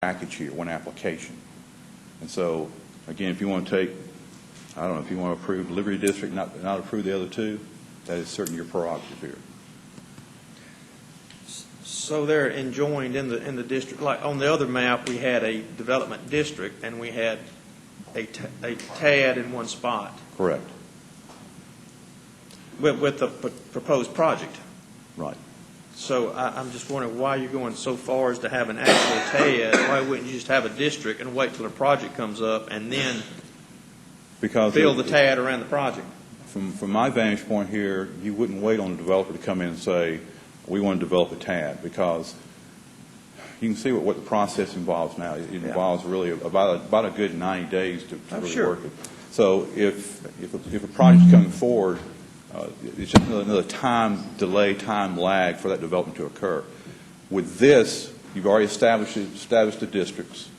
package here, one application. And so, again, if you want to take, I don't know, if you want to approve Liberty District, not approve the other two, that is certainly your prerogative here. So they're enjoined in the district. Like on the other map, we had a development district and we had a TAD in one spot. Correct. With the proposed project. Right. So I'm just wondering why you're going so far as to have an actual TAD. Why wouldn't you just have a district and wait till a project comes up and then build the TAD around the project? From my vantage point here, you wouldn't wait on the developer to come in and say, we want to develop a TAD, because you can see what the process involves now. It involves really about a good 90 days to really work it. So if a project's coming forward, it's just another time delay, time lag for that development to occur. With this, you've already established the districts,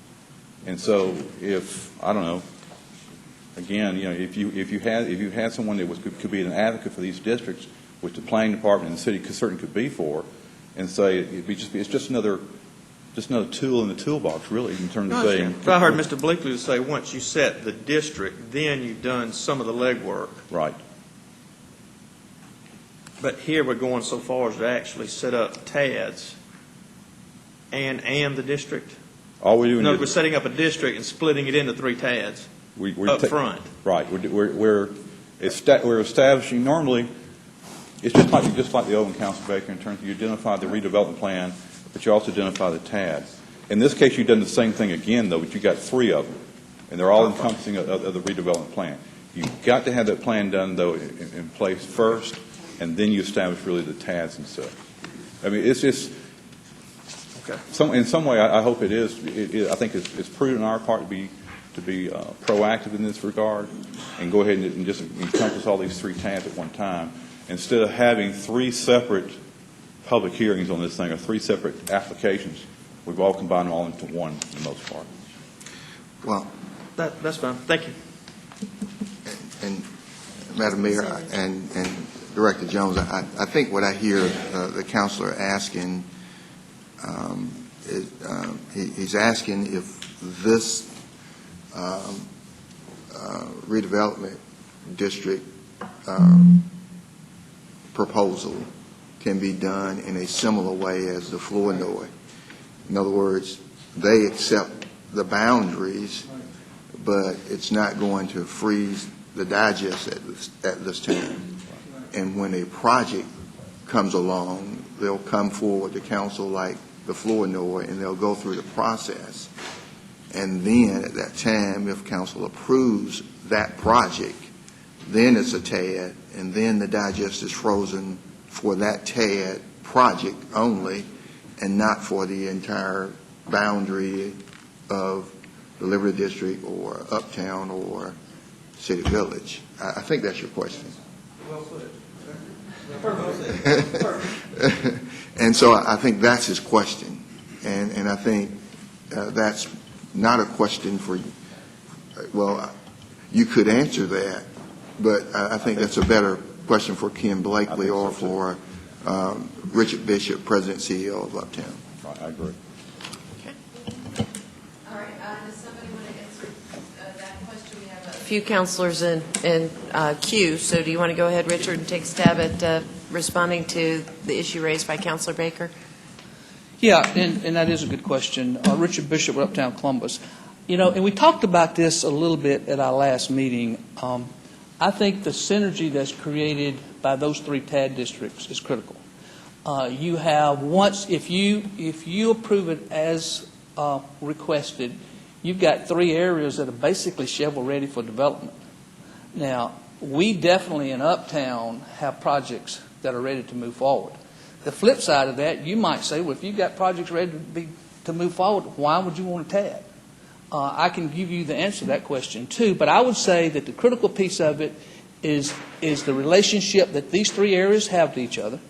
and so if I don't know, again, you know, if you had someone that could be an advocate for these districts, which the planning department and the city certainly could be for, and say it's just another tool in the toolbox, really, in terms of saying. I heard Mr. Bleakley say once you set the district, then you've done some of the legwork. Right. But here we're going so far as to actually set up TADs and the district. All we're doing we're setting up a district and splitting it into 3 TADs up front. Right. We're establishing normally. It's just like the Owen Council, Baker, in terms of you identify the redevelopment plan, but you also identify the TAD. In this case, you've done the same thing again, though, but you've got 3 of them, and they're all encompassing of the redevelopment plan. You've got to have that plan done, though, in place first, and then you establish really the TADs and stuff. I mean, it's just in some way. I hope it is. I think it's prudent on our part to be proactive in this regard, and go ahead and just encompass all these 3 TADs at one time, instead of having 3 separate public hearings on this thing, or 3 separate applications. We've all combined them all into one for the most part. Well, that's fine. Thank you. And Madam Mayor and Director Jones, I think what I hear the councilor asking is he's asking if this redevelopment district proposal can be done in a similar way as the Flournoy. In other words, they accept the boundaries, but it's not going to freeze the digest at this time. And when a project comes along, they'll come forward to council like the Flournoy, and they'll go through the process. And then at that time, if council approves that project, then it's a TAD, and then the digest is frozen for that TAD project only, and not for the entire boundary of the Liberty District or Uptown or City Village. I think that's your question. Well put. And so I think that's his question, and I think that's not a question for, well, you could answer that, but I think that's a better question for Ken Blakely or for Richard Bishop, President CEO of Uptown. I agree. Okay. All right. Does somebody want to answer that question? We have a few counselors in queue, so do you want to go ahead, Richard, and take a stab at responding to the issue raised by Councilor Baker? Yeah, and that is a good question. Richard Bishop with Uptown Columbus. You know, and we talked about this a little bit at our last meeting. I think the synergy that's created by those 3 TAD districts is critical. You have if you approve it as requested, you've got 3 areas that are basically shovel ready for development. Now, we definitely in Uptown have projects that are ready to move forward. The flip side of that, you might say, well, if you've got projects ready to move forward, why would you want a TAD? I can give you the answer to that question too, but I would say that the critical piece of it is the relationship that these 3 areas have to each other.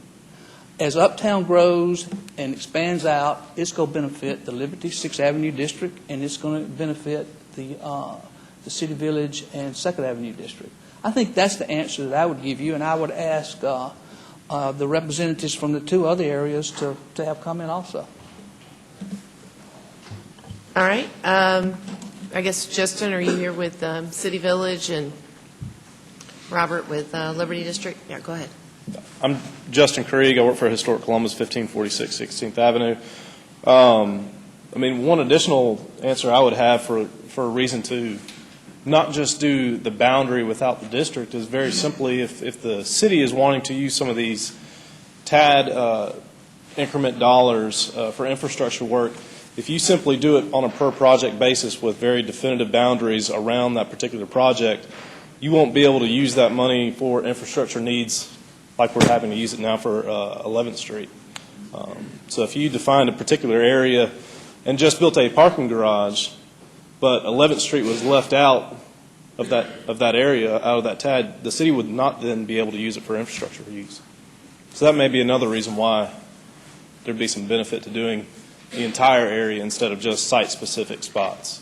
As Uptown grows and expands out, it's going to benefit the Liberty 6th Avenue District, and it's going to benefit the City Village and 2nd Avenue District. I think that's the answer that I would give you, and I would ask the representatives from the 2 other areas to have come in also. All right. I guess, Justin, are you here with City Village, and Robert with Liberty District? Yeah, go ahead. I'm Justin Krieg. I work for Historic Columbus, 1546 16th Avenue. I mean, one additional answer I would have for a reason to not just do the boundary without the district is very simply if the city is wanting to use some of these TAD increment dollars for infrastructure work, if you simply do it on a per project basis with very definitive boundaries around that particular project, you won't be able to use that money for infrastructure needs like we're having to use it now for 11th Street. So if you defined a particular area and just built a parking garage, but 11th Street was left out of that area, out of that TAD, the city would not then be able to use it for infrastructure use. So that may be another reason why there'd be some benefit to doing the entire area instead of just site-specific spots.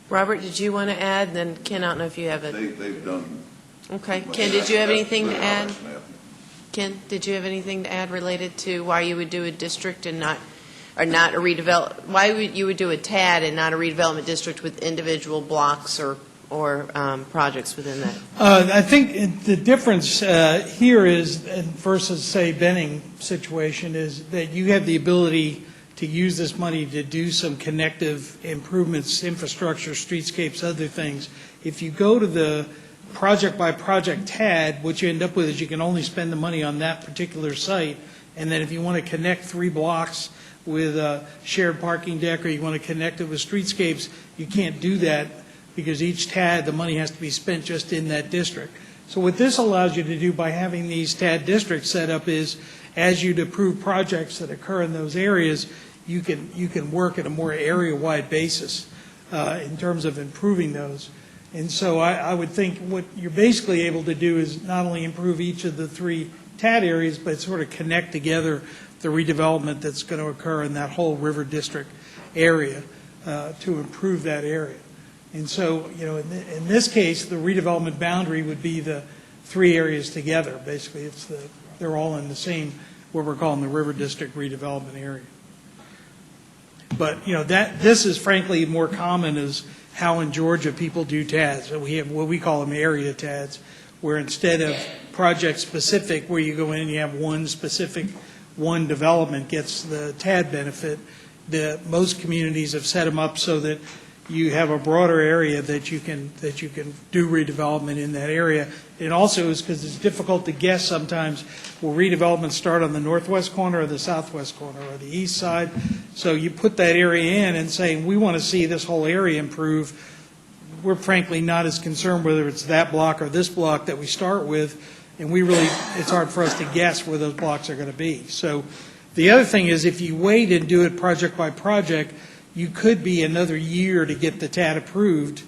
Robert, did you want to add? And then Ken, I don't know if you have it. They've done. Okay. Ken, did you have anything to add? Ken, did you have anything to add related to why you would do a district and not a redevelop? Why would you would do a TAD and not a redevelopment district with individual blocks or projects within that? I think the difference here is, versus, say, Benning situation, is that you have the ability to use this money to do some connective improvements, infrastructure, streetscapes, other things. If you go to the project-by-project TAD, what you end up with is you can only spend the money on that particular site, and then if you want to connect 3 blocks with a shared parking deck or you want to connect it with streetscapes, you can't do that because each TAD, the money has to be spent just in that district. So what this allows you to do by having these TAD districts set up is, as you'd approve projects that occur in those areas, you can work at a more area-wide basis in terms of improving those. And so I would think what you're basically able to do is not only improve each of the 3 TAD areas, but sort of connect together the redevelopment that's going to occur in that whole river district area to improve that area. And so, in this case, the redevelopment boundary would be the 3 areas together. Basically, they're all in the same, what we're calling the river district redevelopment area. But, this is frankly more common as how in Georgia people do TADs. So we have what we call them area TADs, where instead of project specific, where you go in and you have one development gets the TAD benefit, most communities have set them up so that you have a broader area that you can do redevelopment in that area. It also is because it's difficult to guess sometimes, will redevelopment start on the northwest corner or the southwest corner or the east side? So you put that area in and say, we want to see this whole area improve. We're frankly not as concerned whether it's that block or this block that we start with, and it's hard for us to guess where those blocks are going to be. So the other thing is, if you wait and do it project by project, you could be another year to get the TAD approved.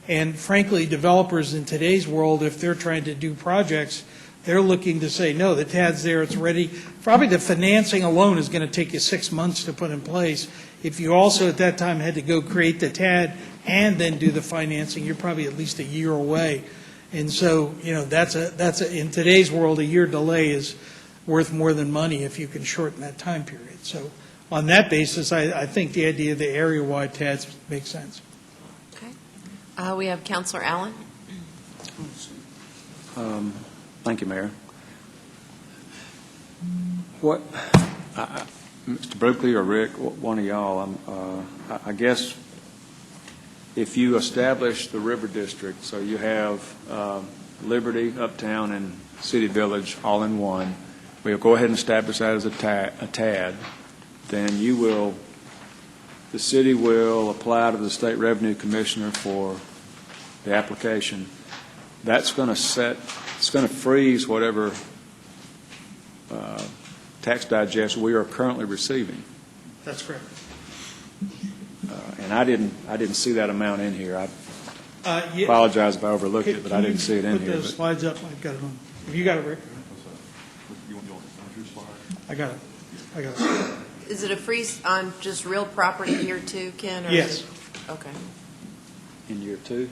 And frankly, developers in today's world, if they're trying to do projects, they're looking to say, no, the TAD's there, it's ready. Probably the financing alone is going to take you 6 months to put in place. If you also at that time had to go create the TAD and then do the financing, you're probably at least a year away. And so, that's in today's world, a year delay is worth more than money if you can shorten that time period. So on that basis, I think the idea of the area-wide TADs makes sense. Okay. We have Councilor Allen. Thank you, Mayor. Mr. Brookley or Rick, one of y'all, I guess if you establish the river district, so you have Liberty, Uptown, and City Village all in one, we'll go ahead and establish that as a TAD, then the city will apply to the State Revenue Commissioner for the application. That's going to freeze whatever tax digest we are currently receiving. That's correct. And I didn't see that amount in here. I apologize if I overlooked it, but I didn't see it in here. Put those slides up. I've got it on. Have you got it, Rick? I got it. Is it a freeze on just real property here too, Ken? Or Yes. is it, okay. In year 2?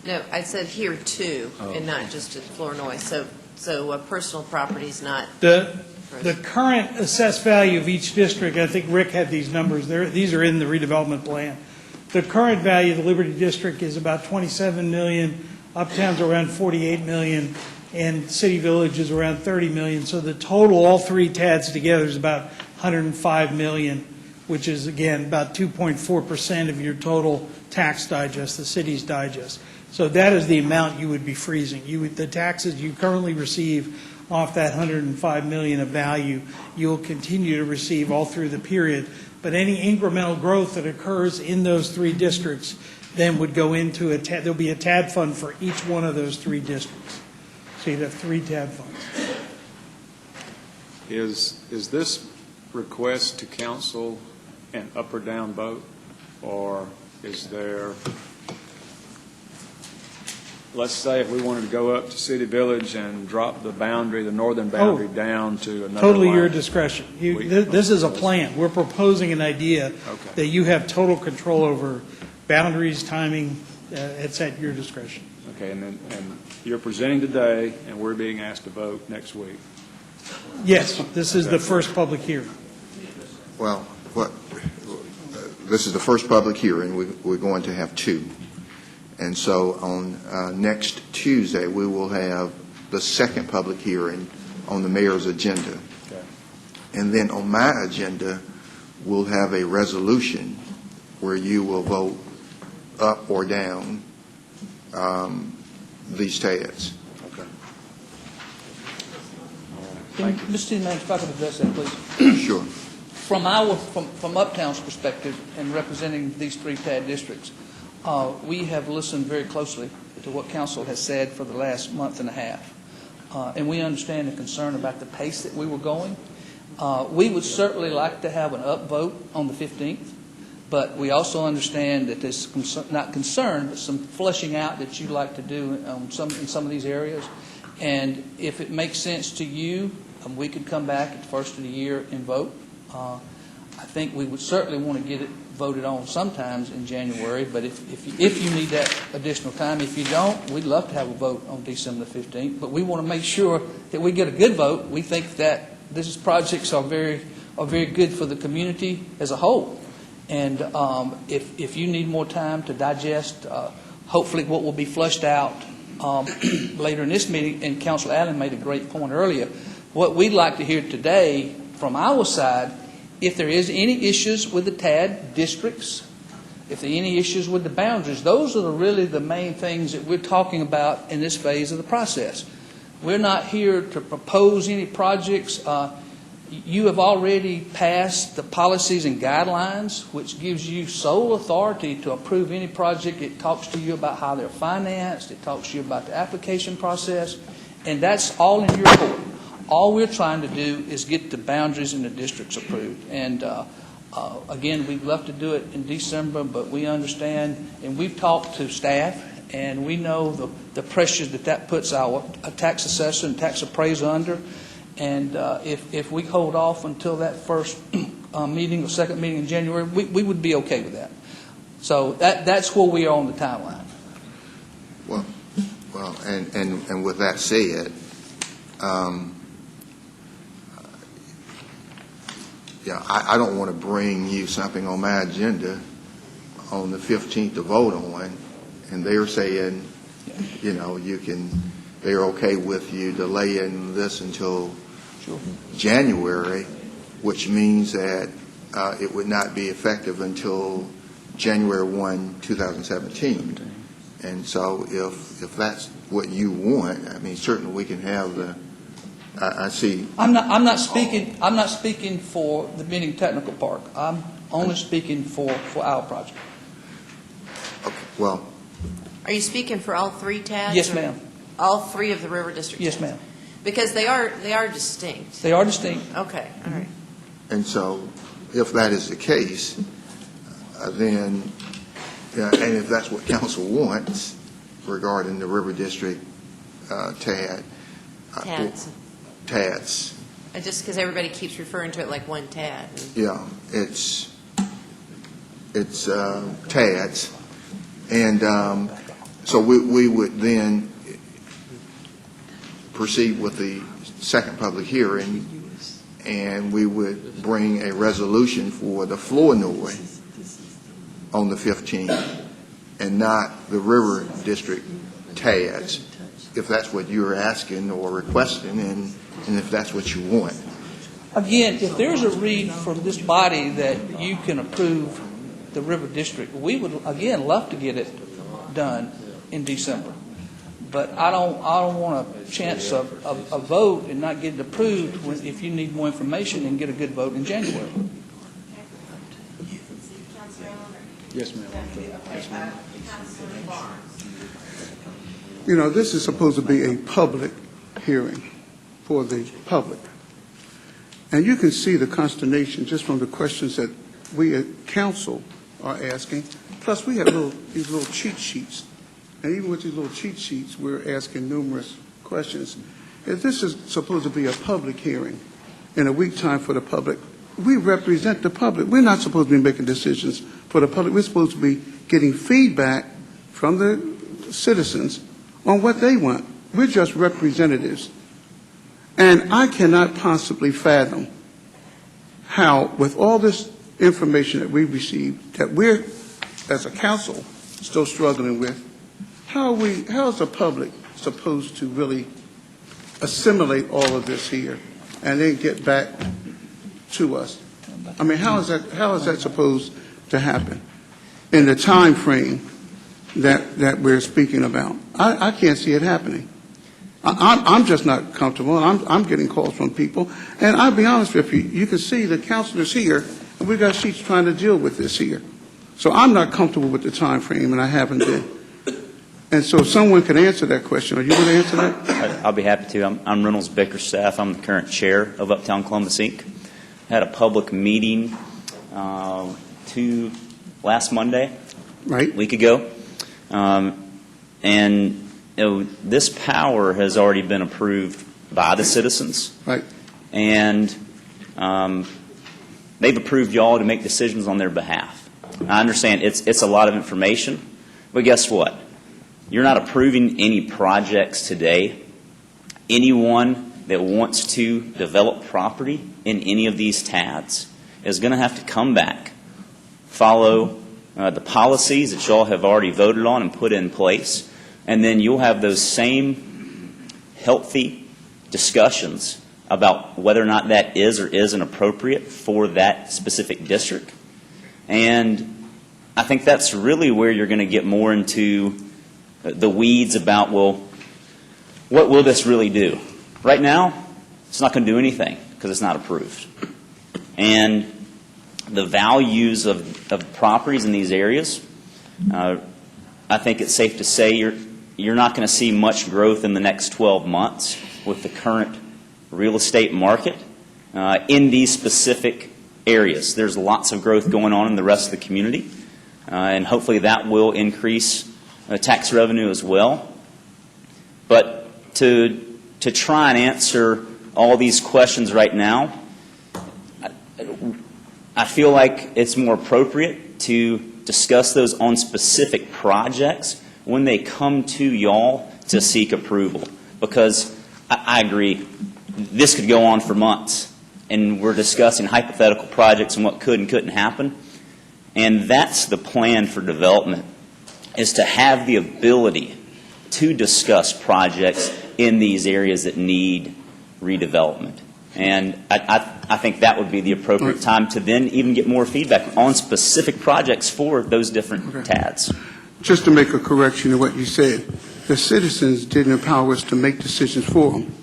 No, I said here too, Oh. and not just at Flournoy. So personal property is not. The current assessed value of each district, I think Rick had these numbers there, these are in the redevelopment plan. The current value of the Liberty District is about 27 million, Uptown's around 48 million, and City Village is around 30 million. So the total, all three TADs together, is about 105 million, which is, again, about 2.4% of your total tax digest, the city's digest. So that is the amount you would be freezing. The taxes you currently receive off that 105 million of value, you will continue to receive all through the period. But any incremental growth that occurs in those three districts then would go into there'll be a TAD fund for each one of those three districts. So you'd have three TAD funds. Is this request to council an up or down vote? Or is there, let's say if we wanted to go up to City Village and drop the boundary, the northern boundary down to another Totally line? your discretion. This is a plan. We're proposing an idea that you have total control over boundaries, timing. It's at your discretion. Okay, and you're presenting today, and we're being asked to vote next week. Yes, this is the first public hearing. Well, this is the first public hearing. We're going to have two. And so on next Tuesday, we will have the second public hearing on the mayor's agenda. Okay. And then on my agenda, we'll have a resolution where you will vote up or down these TADs. Okay. Mr. City Manager, if I could address that, please. Sure. From Uptown's perspective and representing these three TAD districts, we have listened very closely to what council has said for the last month and a half. And we understand the concern about the pace that we were going. We would certainly like to have an upvote on the 15th, but we also understand that there's not concern, but some flushing out that you'd like to do in some of these areas. And if it makes sense to you, we could come back at the first of the year and vote. I think we would certainly want to get it voted on sometimes in January, but if you need that additional time, if you don't, we'd love to have a vote on December the 15th. But we want to make sure that we get a good vote. We think that these projects are very good for the community as a whole. And if you need more time to digest, hopefully what will be flushed out later in this meeting, and Councilor Allen made a great point earlier, what we'd like to hear today from our side, if there is any issues with the TAD districts, if there are any issues with the boundaries, those are really the main things that we're talking about in this phase of the process. We're not here to propose any projects. You have already passed the policies and guidelines, which gives you sole authority to approve any project. It talks to you about how they're financed. It talks to you about the application process. And that's all in your court. All we're trying to do is get the boundaries and the districts approved. And again, we'd love to do it in December, but we understand, and we've talked to staff, and we know the pressure that puts our tax assessor and tax appraiser under. And if we hold off until that first meeting or second meeting in January, we would be okay with that. So that's where we are on the timeline. Well, and with that said, I don't want to bring you something on my agenda on the 15th to vote on, and they're saying, they're okay with you delaying this until January, which means that it would not be effective until January 1, 2017. And so if that's what you want, I mean, certainly we can have the, I see. I'm not speaking for the Benning Technical Park. I'm only speaking for our project. Okay, well. Are you speaking for all three TADs? Yes, ma'am. All three of the river districts? Yes, ma'am. Because they are distinct. They are distinct. Okay, all right. And so if that is the case, then, and if that's what council wants regarding the river district TAD. TADs. Just because everybody keeps referring to it like one TAD. Yeah, it's TADs. And so we would then proceed with the second public hearing and we would bring a resolution for the Flournoy on the 15th, and not the River District TADs, if that's what you're asking or requesting, and if that's what you want. Again, if there's a read from this body that you can approve the River District, we would, again, love to get it done in December. But I don't want a chance of a vote and not get it approved if you need more information and get a good vote in January. Yes, ma'am. Yes, ma'am. You know, this is supposed to be a public hearing for the public. And you can see the consternation just from the questions that we at council are asking. Plus, we have these little cheat sheets. And even with these little cheat sheets, we're asking numerous questions. If this is supposed to be a public hearing in a week time for the public, we represent the public. We're not supposed to be making decisions for the public. We're supposed to be getting feedback from the citizens on what they want. We're just representatives. And I cannot possibly fathom how, with all this information that we've received, that we're, as a council, still struggling with, how is the public supposed to really assimilate all of this here and then get back to us? I mean, how is that supposed to happen in the time frame that we're speaking about? I can't see it happening. I'm just not comfortable, and I'm getting calls from people. And I'll be honest with you, you can see the councilors here, and we've got sheets trying to deal with this here. So I'm not comfortable with the time frame, and I haven't been. And so if someone can answer that question, are you going to answer that? I'll be happy to. I'm Reynolds Bickerstaff. I'm the current chair of Uptown Columbus, Inc. Had a public meeting last Monday, Right. a week ago. And this power has already been approved by the citizens. Right. And they've approved y'all to make decisions on their behalf. I understand it's a lot of information, but guess what? You're not approving any projects today. Anyone that wants to develop property in any of these TADs is going to have to come back, follow the policies that y'all have already voted on and put in place, and then you'll have those same healthy discussions about whether or not that is or isn't appropriate for that specific district. And I think that's really where you're going to get more into the weeds about, well, what will this really do? Right now, it's not going to do anything because it's not approved. And the values of properties in these areas, I think it's safe to say you're not going to see much growth in the next 12 months with the current real estate market in these specific areas. There's lots of growth going on in the rest of the community, and hopefully that will increase tax revenue as well. But to try and answer all these questions right now, I feel like it's more appropriate to discuss those on specific projects when they come to y'all to seek approval. Because I agree, this could go on for months, and we're discussing hypothetical projects and what could and couldn't happen. And that's the plan for development, is to have the ability to discuss projects in these areas that need redevelopment. And I think that would be the appropriate time to then even get more feedback on specific projects for those different TADs. Just to make a correction to what you said, the citizens didn't empower us to make decisions for them.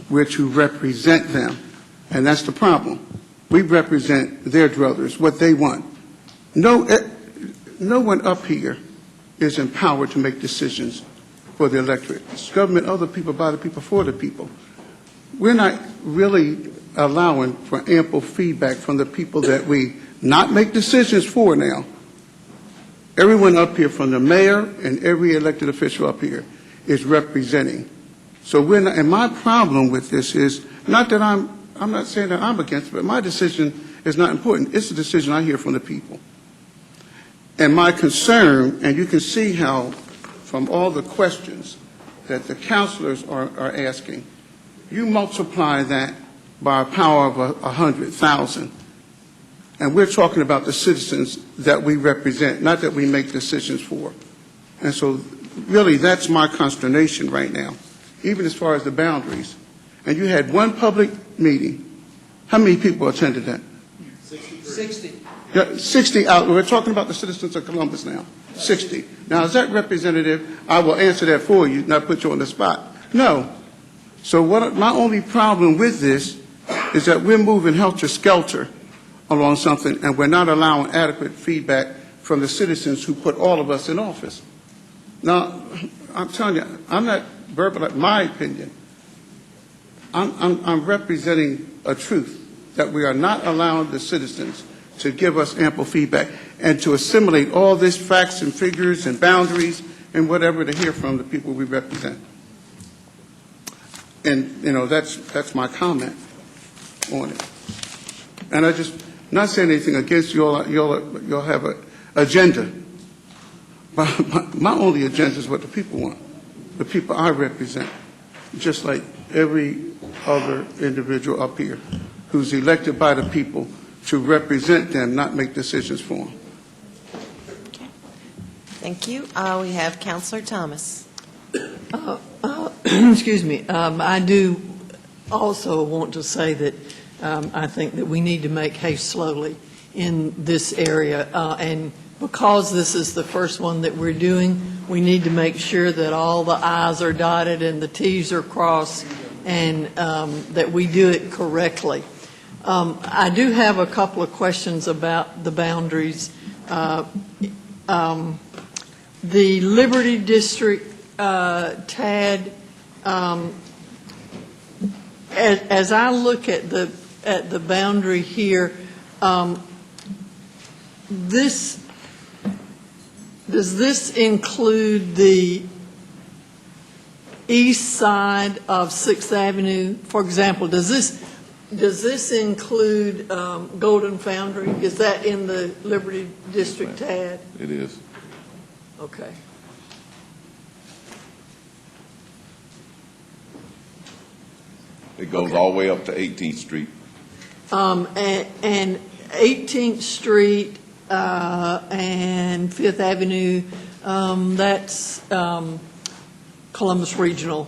We're to represent them, and that's the problem. We represent their druthers, what they want. No one up here is empowered to make decisions for the electorate. It's government, other people, by the people, for the people. We're not really allowing for ample feedback from the people that we not make decisions for now. Everyone up here, from the mayor and every elected official up here, is representing. So we're not, and my problem with this is not that I'm not saying that I'm against it, but my decision is not important. It's a decision I hear from the people. And my concern, and you can see how from all the questions that the councilors are asking, you multiply that by a power of 100,000. And we're talking about the citizens that we represent, not that we make decisions for. And so really, that's my consternation right now, even as far as the boundaries. And you had one public meeting. How many people attended that? 60. Yeah, 60 out. We're talking about the citizens of Columbus now. 60. Now, is that representative? I will answer that for you, not put you on the spot. No. So my only problem with this is that we're moving helter-skelter along something, and we're not allowing adequate feedback from the citizens who put all of us in office. Now, I'm telling you, I'm not verbalizing my opinion. I'm representing a truth that we are not allowing the citizens to give us ample feedback and to assimilate all these facts and figures and boundaries and whatever to hear from the people we represent. And, that's my comment on it. And I just, not saying anything against you all, you'll have an agenda. My only agenda is what the people want, the people I represent, just like every other individual up here who's elected by the people to represent them, not make decisions for them. Thank you. We have Councilor Thomas. Excuse me. I do also want to say that I think that we need to make haste slowly in this area. And because this is the first one that we're doing, we need to make sure that all the I's are dotted and the T's are crossed and that we do it correctly. I do have a couple of questions about the boundaries. The Liberty District, TAD, as I look at the boundary here, does this include the east side of 6th Avenue? For example, does this include Golden Foundry? Is that in the Liberty District TAD? It is. Okay. It goes all the way up to 18th Street. And 18th Street and 5th Avenue, that's Columbus Regional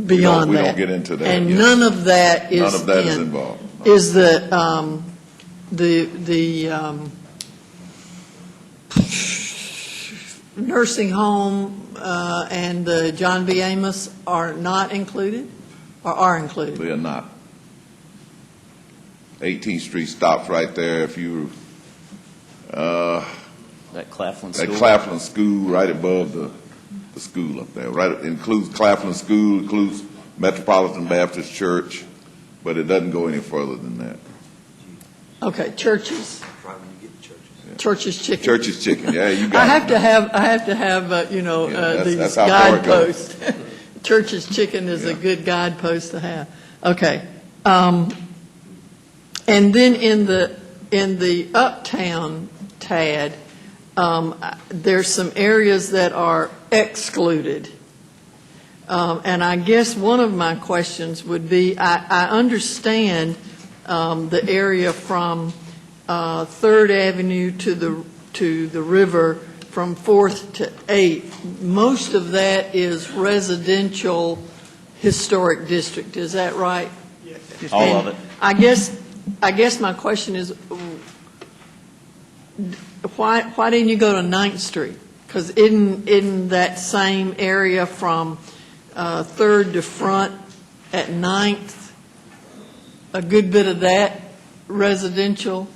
beyond we that. don't get into that. And yet. none of that is None of that is in. involved. No. Is the nursing home and the John B. Amos are not included, or are included? They are not. 18th Street stops right there. If you, That Claflin that School. Claflin School right above the school up there. Right, it includes Claflin School, includes Metropolitan Baptist Church, but it doesn't go any further than that. Okay, churches. Church's Chicken. Church's Chicken, yeah, you got I have it. to have these that's how far it goes. guideposts. Church's Chicken is a good guidepost to have. Okay. And then in the uptown TAD, there's some areas that are excluded. And I guess one of my questions would be, I understand the area from 3rd Avenue to the river from 4th to 8th. Most of that is residential historic district. Is that right? All of it. I guess my question is, why didn't you go to 9th Street? Because in that same area from 3rd to Front at 9th, a good bit of that residential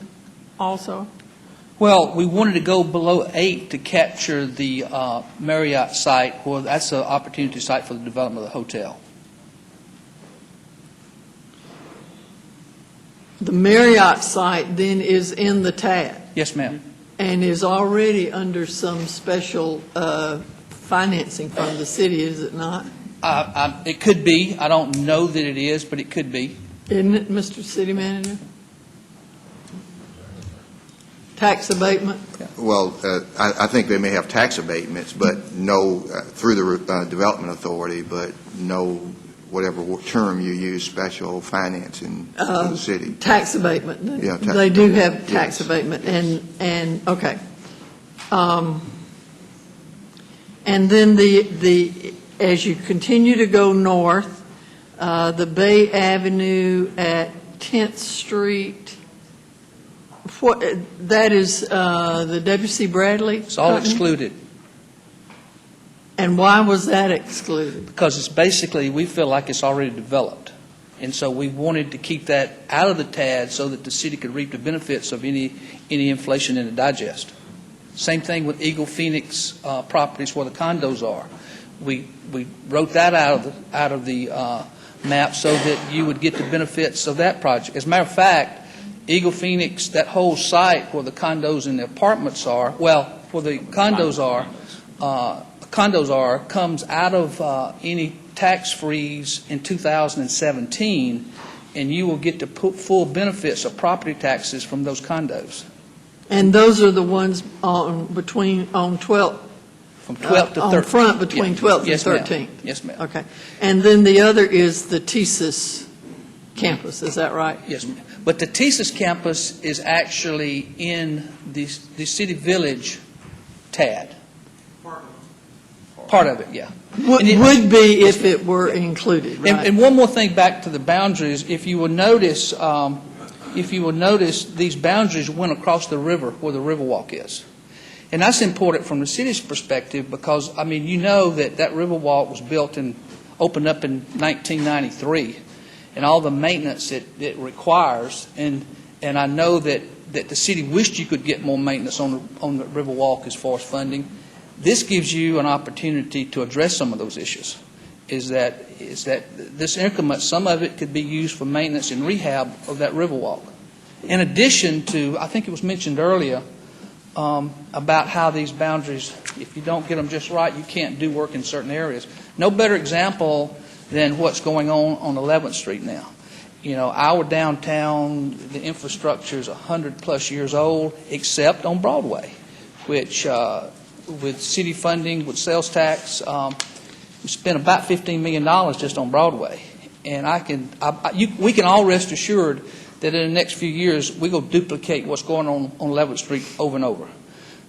also? Well, we wanted to go below 8 to capture the Marriott site. Well, that's an opportunity site for the development of the hotel. The Marriott site then is in the TAD Yes, ma'am. and is already under some special financing from the city, is it not? It could be. I don't know that it is, but it could be. Isn't it, Mr. City Manager? Tax abatement? Well, I think they may have tax abatements, but no, through the Development Authority, but no whatever term you use, special financing for the city. Tax abatement. Yeah, tax They do abatement, have tax yes. abatement, and, okay. And then as you continue to go north, the Bay Avenue at 10th Street, that is the W.C. Bradley? It's all company? excluded, And why was that excluded? because it's basically, we feel like it's already developed. And so we wanted to keep that out of the TAD so that the city could reap the benefits of any inflation in the digest. Same thing with Eagle Phoenix properties where the condos are. We wrote that out of the map so that you would get the benefits of that project. As a matter of fact, Eagle Phoenix, that whole site where the condos and the apartments are, well, where the condos are, comes out of any tax freeze in 2017, and you will get the full benefits of property taxes from those condos. And those are the ones on 12th? From 12th to 13th. On front between 12th and Yes, ma'am. 13th? Yes, ma'am. Okay. And then the other is the TSIS campus, is that right? Yes, ma'am. But the TSIS campus is actually in the City Village TAD. Part of it, yeah. Would be if it were included, right? And one more thing back to the boundaries, if you will notice, these boundaries went across the river where the Riverwalk is. And that's important from the city's perspective because, I mean, you know that Riverwalk was built and opened up in 1993, and all the maintenance it requires. And I know that the city wished you could get more maintenance on the Riverwalk as far as funding. This gives you an opportunity to address some of those issues. Is that this increment, some of it could be used for maintenance and rehab of that Riverwalk. In addition to, I think it was mentioned earlier, about how these boundaries, if you don't get them just right, you can't do work in certain areas. No better example than what's going on 11th Street now. You know, our downtown, the infrastructure is 100-plus years old, except on Broadway, which, with city funding, with sales tax, we spent about $15 million just on Broadway. And we can all rest assured that in the next few years, we're going to duplicate what's going on 11th Street over and over.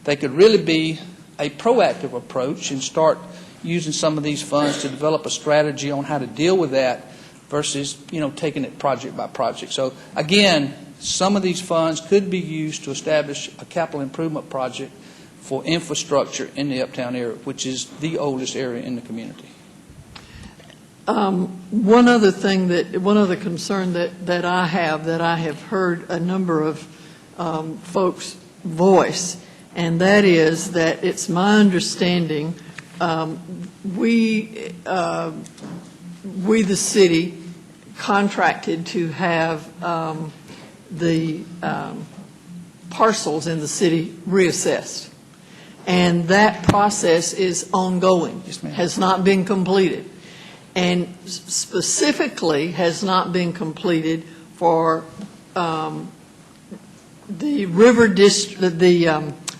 They could really be a proactive approach and start using some of these funds to develop a strategy on how to deal with that versus, taking it project by project. So, again, some of these funds could be used to establish a capital improvement project for infrastructure in the uptown area, which is the oldest area in the community. One other concern that I have heard a number of folks voice, and that is that it's my understanding we the city contracted to have the parcels in the city reassessed. And that process is ongoing. Yes, ma'am. Has not been completed. And specifically has not been completed for the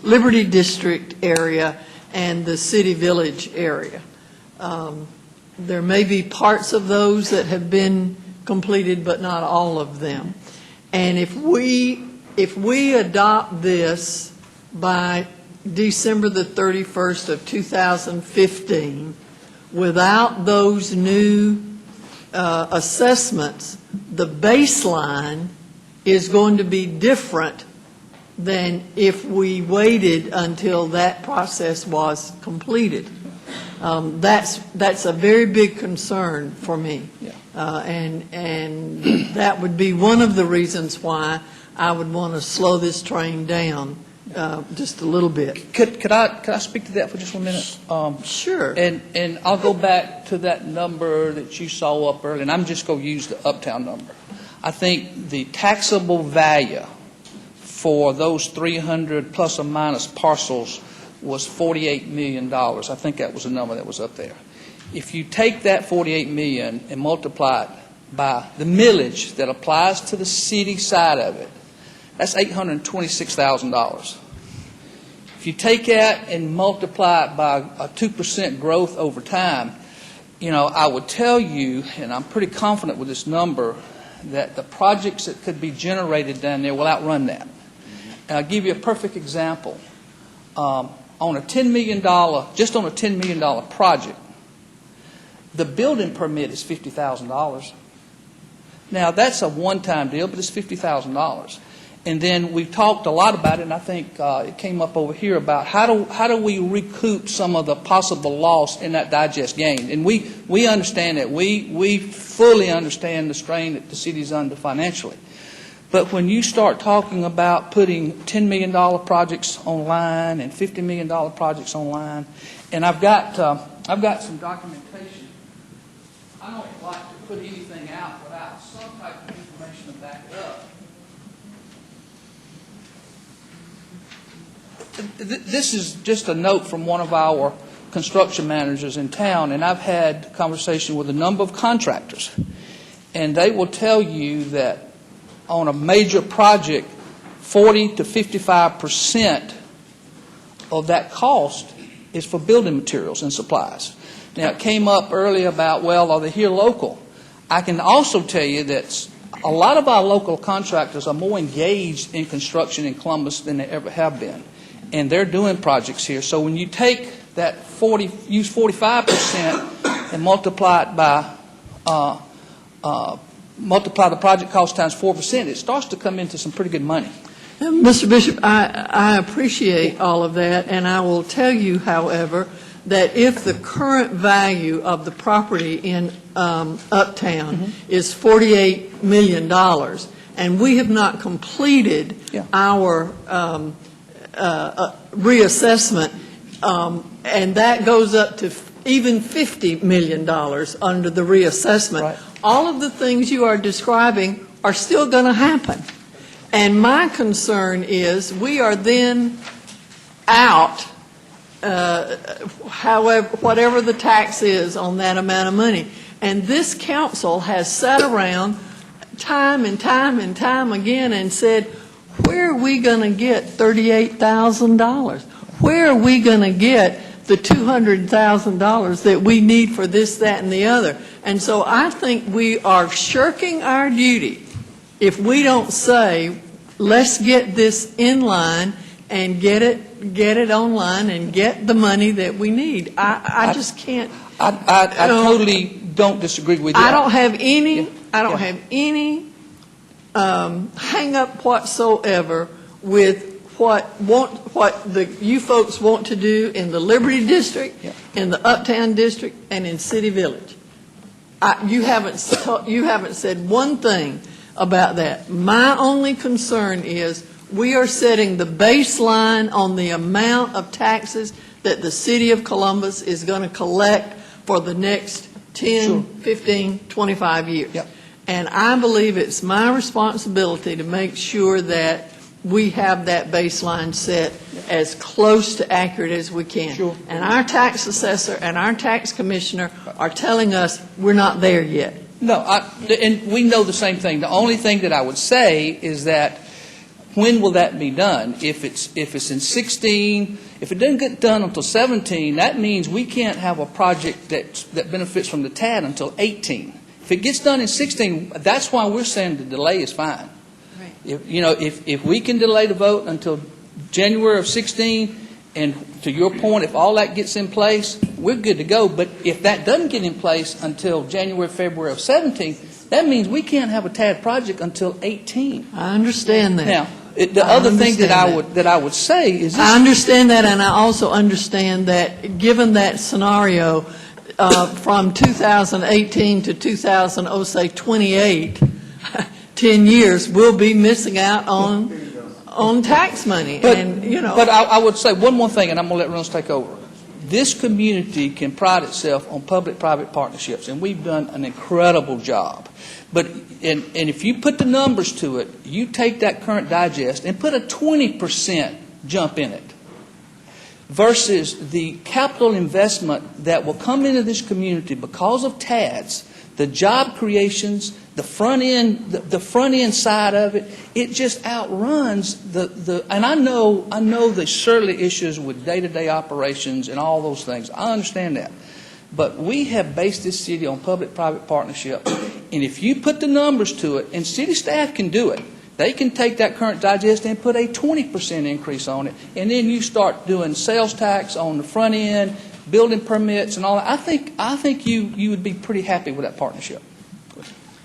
Liberty District area and the City Village area. There may be parts of those that have been completed, but not all of them. And if we adopt this by December the 31st of 2015, without those new assessments, the baseline is going to be different than if we waited until that process was completed. That's a very big concern for me. Yeah. And that would be one of the reasons why I would want to slow this train down just a little bit. Could I speak to that for just 1 minute? Sure. And I'll go back to that number that you saw up earlier, and I'm just going to use the uptown number. I think the taxable value for those 300 plus or minus parcels was $48 million. I think that was the number that was up there. If you take that $48 million and multiply it by the millage that applies to the city side of it, that's $826,000. If you take that and multiply it by a 2% growth over time, I would tell you, and I'm pretty confident with this number, that the projects that could be generated down there will outrun that. And I'll give you a perfect example. On a $10 million, just on a $10 million project, the building permit is $50,000. Now, that's a one-time deal, but it's $50,000. And then we've talked a lot about it, and I think it came up over here about how do we recoup some of the possible loss in that digest gain. And we understand that. We fully understand the strain that the city's under financially. But when you start talking about putting $10 million projects online and $50 million projects online, and I've got some documentation. I don't like to put anything out without some type of information to back it up. This is just a note from one of our construction managers in town, and I've had conversation with a number of contractors, and they will tell you that on a major project, 40 to 55% of that cost is for building materials and supplies. Now, it came up earlier about, well, are they here local? I can also tell you that a lot of our local contractors are more engaged in construction in Columbus than they ever have been. And they're doing projects here. So when you take that use 45% and multiply it by, multiply the project cost times 4%, it starts to come into some pretty good money. Mr. Bishop, I appreciate all of that, and I will tell you, however, that if the current value of the property in Uptown is $48 million, and we have not completed our reassessment, and that goes up to even $50 million under the reassessment. Right. All of the things you are describing are still going to happen. And my concern is we are then out, whatever the tax is on that amount of money. And this council has sat around time and time and time again and said, where are we going to get $38,000? Where are we going to get the $200,000 that we need for this, that, and the other? And so I think we are shirking our duty if we don't say, let's get this in line and get it online and get the money that we need. I just can't. I totally don't disagree with you. I don't have any hang up whatsoever with what you folks want to do in the Liberty District, in the Uptown District, and in City Village. You haven't said one thing about that. My only concern is we are setting the baseline on the amount of taxes that the City of Columbus is going to collect for the next 10, 15, 25 years. Yep. And I believe it's my responsibility to make sure that we have that baseline set as close to accurate as we can. Sure. And our tax assessor and our tax commissioner are telling us we're not there yet. No, and we know the same thing. The only thing that I would say is that when will that be done? If it's in 16, if it doesn't get done until 17, that means we can't have a project that benefits from the TAD until 18. If it gets done in 16, that's why we're saying the delay is fine. Right. If we can delay the vote until January of 16, and to your point, if all that gets in place, we're good to go. But if that doesn't get in place until January, February of 17, that means we can't have a TAD project until 18. I understand that. Now, the other thing that I would say is this. I understand that, and I also understand that given that scenario, from 2018 to 2028, 10 years, we'll be missing out on tax money. But I would say one more thing, and I'm going to let Reynolds take over. This community can pride itself on public-private partnerships, and we've done an incredible job. But and if you put the numbers to it, you take that current digest and put a 20% jump in it versus the capital investment that will come into this community because of TADS, the job creations, the front end side of it, it just outruns the and I know there's certainly issues with day-to-day operations and all those things. I understand that. But we have based this city on public-private partnership. And if you put the numbers to it, and city staff can do it, they can take that current digest and put a 20% increase on it. And then you start doing sales tax on the front end, building permits and all that. I think you would be pretty happy with that partnership.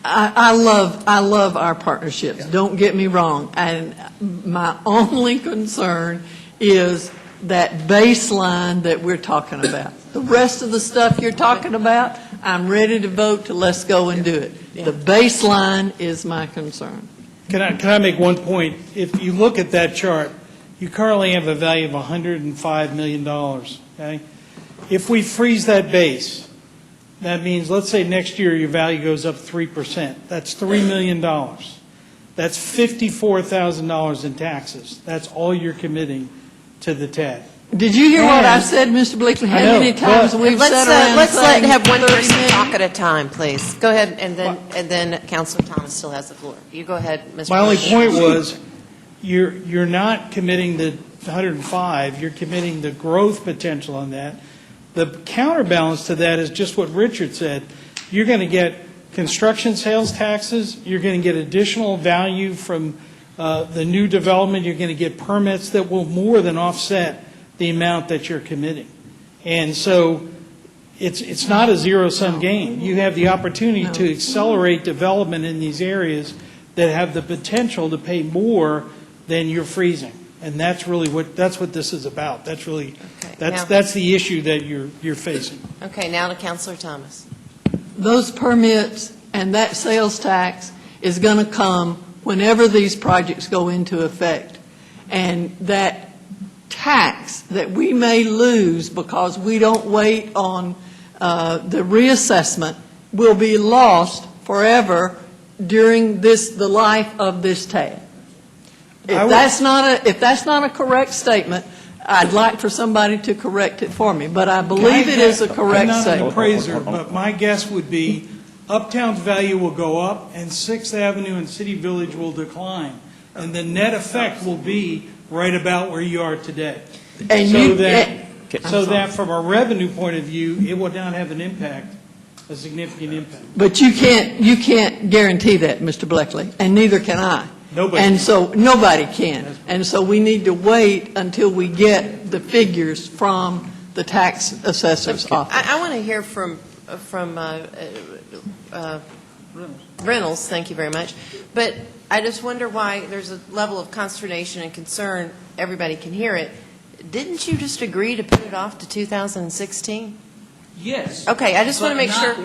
I love our partnerships. Yeah. Don't get me wrong. And my only concern is that baseline that we're talking about. The rest of the stuff you're talking about, I'm ready to vote to let's go and do it. The baseline is my concern. Can I make one point? If you look at that chart, you currently have a value of $105 million, okay? If we freeze that base, that means, let's say next year your value goes up 3%. That's $3 million. That's $54,000 in taxes. That's all you're committing to the TAD. Did you hear what I said, Mr. Blakely? How many times we've sat around Let's saying have one 30 person million? talk at a time, please. Go ahead, and then Councilor Thomas still has the floor. You go ahead, Mr. My only Bush. point was, you're not committing the 105, you're committing the growth potential on that. The counterbalance to that is just what Richard said. You're going to get construction sales taxes, you're going to get additional value from the new development, you're going to get permits that will more than offset the amount that you're committing. And so it's not a zero-sum game. You have the opportunity to accelerate development in these areas that have the potential to pay more than you're freezing. And that's really what this is about. That's really, that's the issue that you're facing. Okay, now to Councilor Thomas. Those permits and that sales tax is going to come whenever these projects go into effect. And that tax that we may lose because we don't wait on the reassessment will be lost forever during the life of this TAD. If that's not a correct statement, I'd like for somebody to correct it for me, but I believe it is a correct I'm not an statement. appraiser, but my guess would be Uptown's value will go up and 6th Avenue and City Village will decline. And the net effect will be right about where you are today. And So that from a revenue point of view, it will not have an impact, a significant impact. But you can't guarantee that, Mr. Blakely, and neither can I. Nobody. And so, nobody can. And so we need to wait until we get the figures from the tax assessor's office. I want to hear from Reynolds, thank you very much. But I just wonder why there's a level of consternation and concern. Everybody can hear it. Didn't you just agree to put it off to 2016? Yes. Okay, I just want to make sure.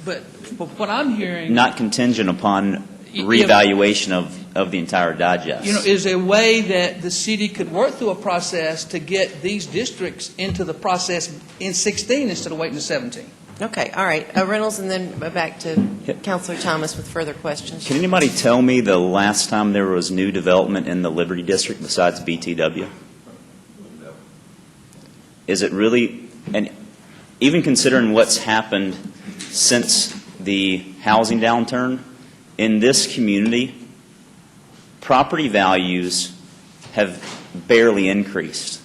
But what I'm hearing. Not contingent upon reevaluation of the entire digest. Is a way that the city could work through a process to get these districts into the process in 16 instead of waiting to 17. Okay, all right. Reynolds, and then back to Councilor Thomas with further questions. Can anybody tell me the last time there was new development in the Liberty District besides BTW? Is it really, and even considering what's happened since the housing downturn, in this community, property values have barely increased.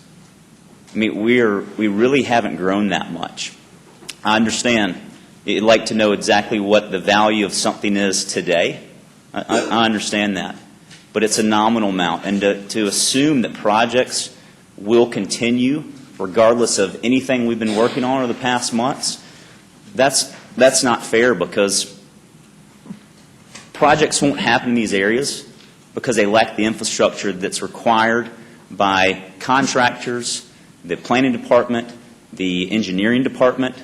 I mean, we really haven't grown that much. I understand you'd like to know exactly what the value of something is today. I understand that. But it's a nominal amount. And to assume that projects will continue regardless of anything we've been working on over the past months, that's not fair, because projects won't happen in these areas because they lack the infrastructure that's required by contractors, the planning department, the engineering department.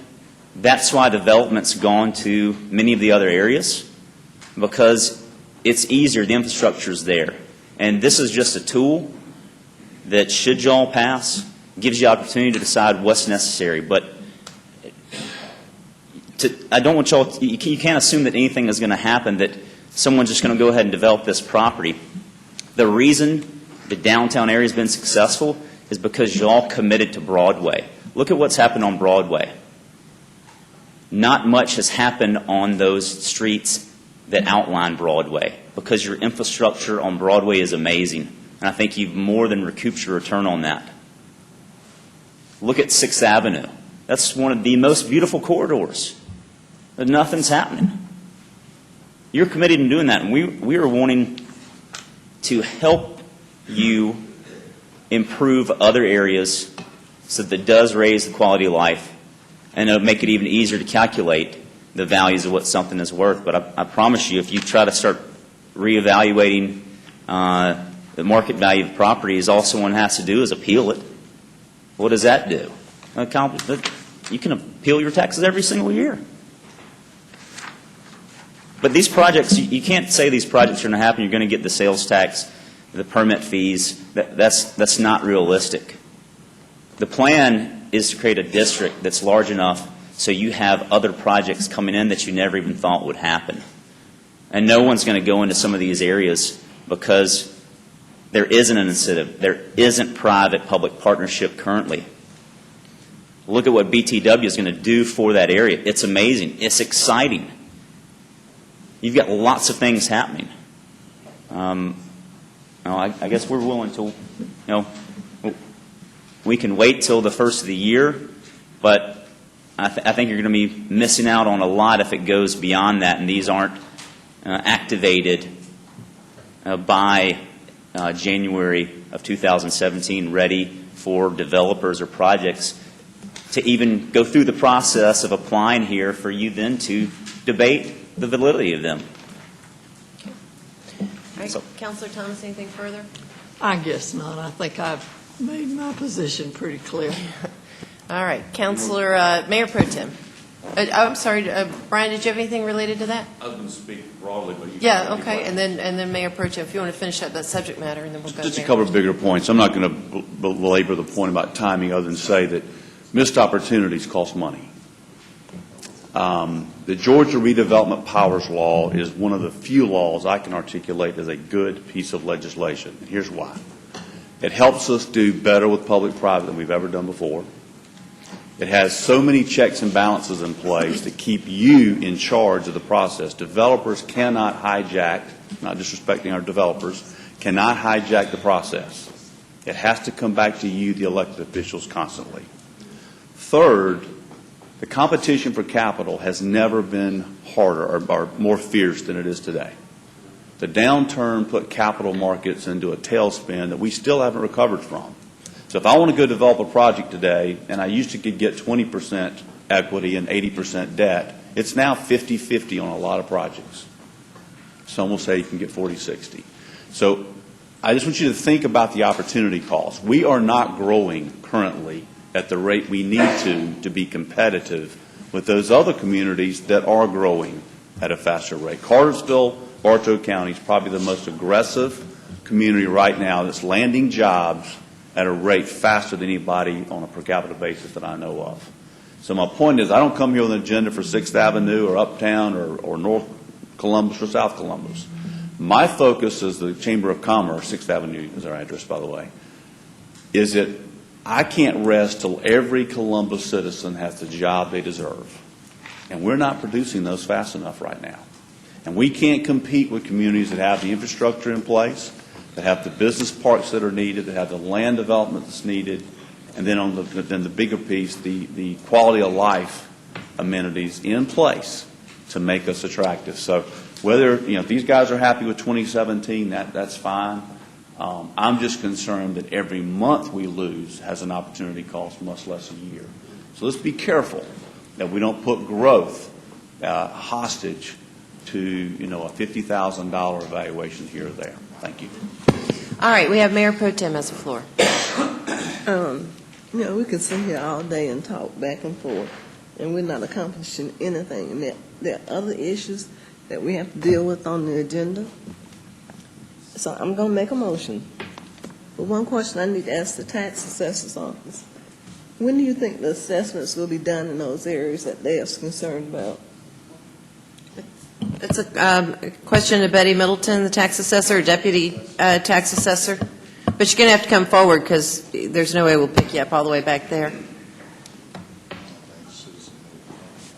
That's why development's gone to many of the other areas, because it's easier, the infrastructure's there. And this is just a tool that, should y'all pass, gives you opportunity to decide what's necessary. But I don't want y'all, you can't assume that anything is going to happen, that someone's just going to go ahead and develop this property. The reason the downtown area has been successful is because y'all committed to Broadway. Look at what's happened on Broadway. Not much has happened on those streets that outline Broadway, because your infrastructure on Broadway is amazing. And I think you've more than recouped your return on that. Look at 6th Avenue. That's one of the most beautiful corridors, but nothing's happening. You're committed in doing that, and we are wanting to help you improve other areas so that it does raise the quality of life, and it'll make it even easier to calculate the values of what something is worth. But I promise you, if you try to start reevaluating the market value of properties, all someone has to do is appeal it. What does that do? You can appeal your taxes every single year. But these projects, you can't say these projects are going to happen. You're going to get the sales tax, the permit fees. That's not realistic. The plan is to create a district that's large enough so you have other projects coming in that you never even thought would happen. And no one's going to go into some of these areas because there isn't an incentive. There isn't private-public partnership currently. Look at what BTW is going to do for that area. It's amazing. It's exciting. You've got lots of things happening. I guess we're willing to, we can wait till the first of the year, but I think you're going to be missing out on a lot if it goes beyond that, and these aren't activated by January of 2017, ready for developers or projects to even go through the process of applying here for you then to debate the validity of them. All right, Councilor Thomas, anything further? I guess not. I think I've made my position pretty clear. All right, Councilor, Mayor Pro Tem. I'm sorry, Brian, did you have anything related to that? I was going to speak broadly, but you Yeah, okay, and then Mayor Pro Tem, if you want to finish up that subject matter, and then we'll go to just a Mayor couple Pro of Tem. bigger points. I'm not going to belabor the point about timing other than say that missed opportunities cost money. The Georgia Redevelopment Powers Law is one of the few laws I can articulate as a good piece of legislation. And here's why. It helps us do better with public-private than we've ever done before. It has so many checks and balances in place to keep you in charge of the process. Developers cannot hijack, not disrespecting our developers, cannot hijack the process. It has to come back to you, the elected officials, constantly. Third, the competition for capital has never been harder or more fierce than it is today. The downturn put capital markets into a tailspin that we still haven't recovered from. So if I want to go develop a project today, and I used to could get 20% equity and 80% debt, it's now 50-50 on a lot of projects. Some will say you can get 40-60. So I just want you to think about the opportunity cost. We are not growing currently at the rate we need to be competitive with those other communities that are growing at a faster rate. Cartersville, Bartow County is probably the most aggressive community right now that's landing jobs at a rate faster than anybody on a per capita basis that I know of. So my point is, I don't come here with an agenda for 6th Avenue or Uptown or North Columbus or South Columbus. My focus as the Chamber of Commerce, 6th Avenue is our address, by the way, is that I can't rest till every Columbus citizen has the job they deserve. And we're not producing those fast enough right now. And we can't compete with communities that have the infrastructure in place, that have the business parks that are needed, that have the land development that's needed, and then then the bigger piece, the quality of life amenities in place to make us attractive. So whether if these guys are happy with 2017, that's fine. I'm just concerned that every month we lose has an opportunity cost, much less a year. So let's be careful that we don't put growth hostage to a $50,000 evaluation here or there. Thank you. All right, we have Mayor Pro Tem has the floor. We can sit here all day and talk back and forth, and we're not accomplishing anything. And there are other issues that we have to deal with on the agenda. So I'm going to make a motion. But one question I need to ask the tax assessor's office. When do you think the assessments will be done in those areas that they are concerned about? It's a question to Betty Middleton, the tax assessor, or deputy tax assessor. But you're going to have to come forward because there's no way we'll pick you up all the way back there.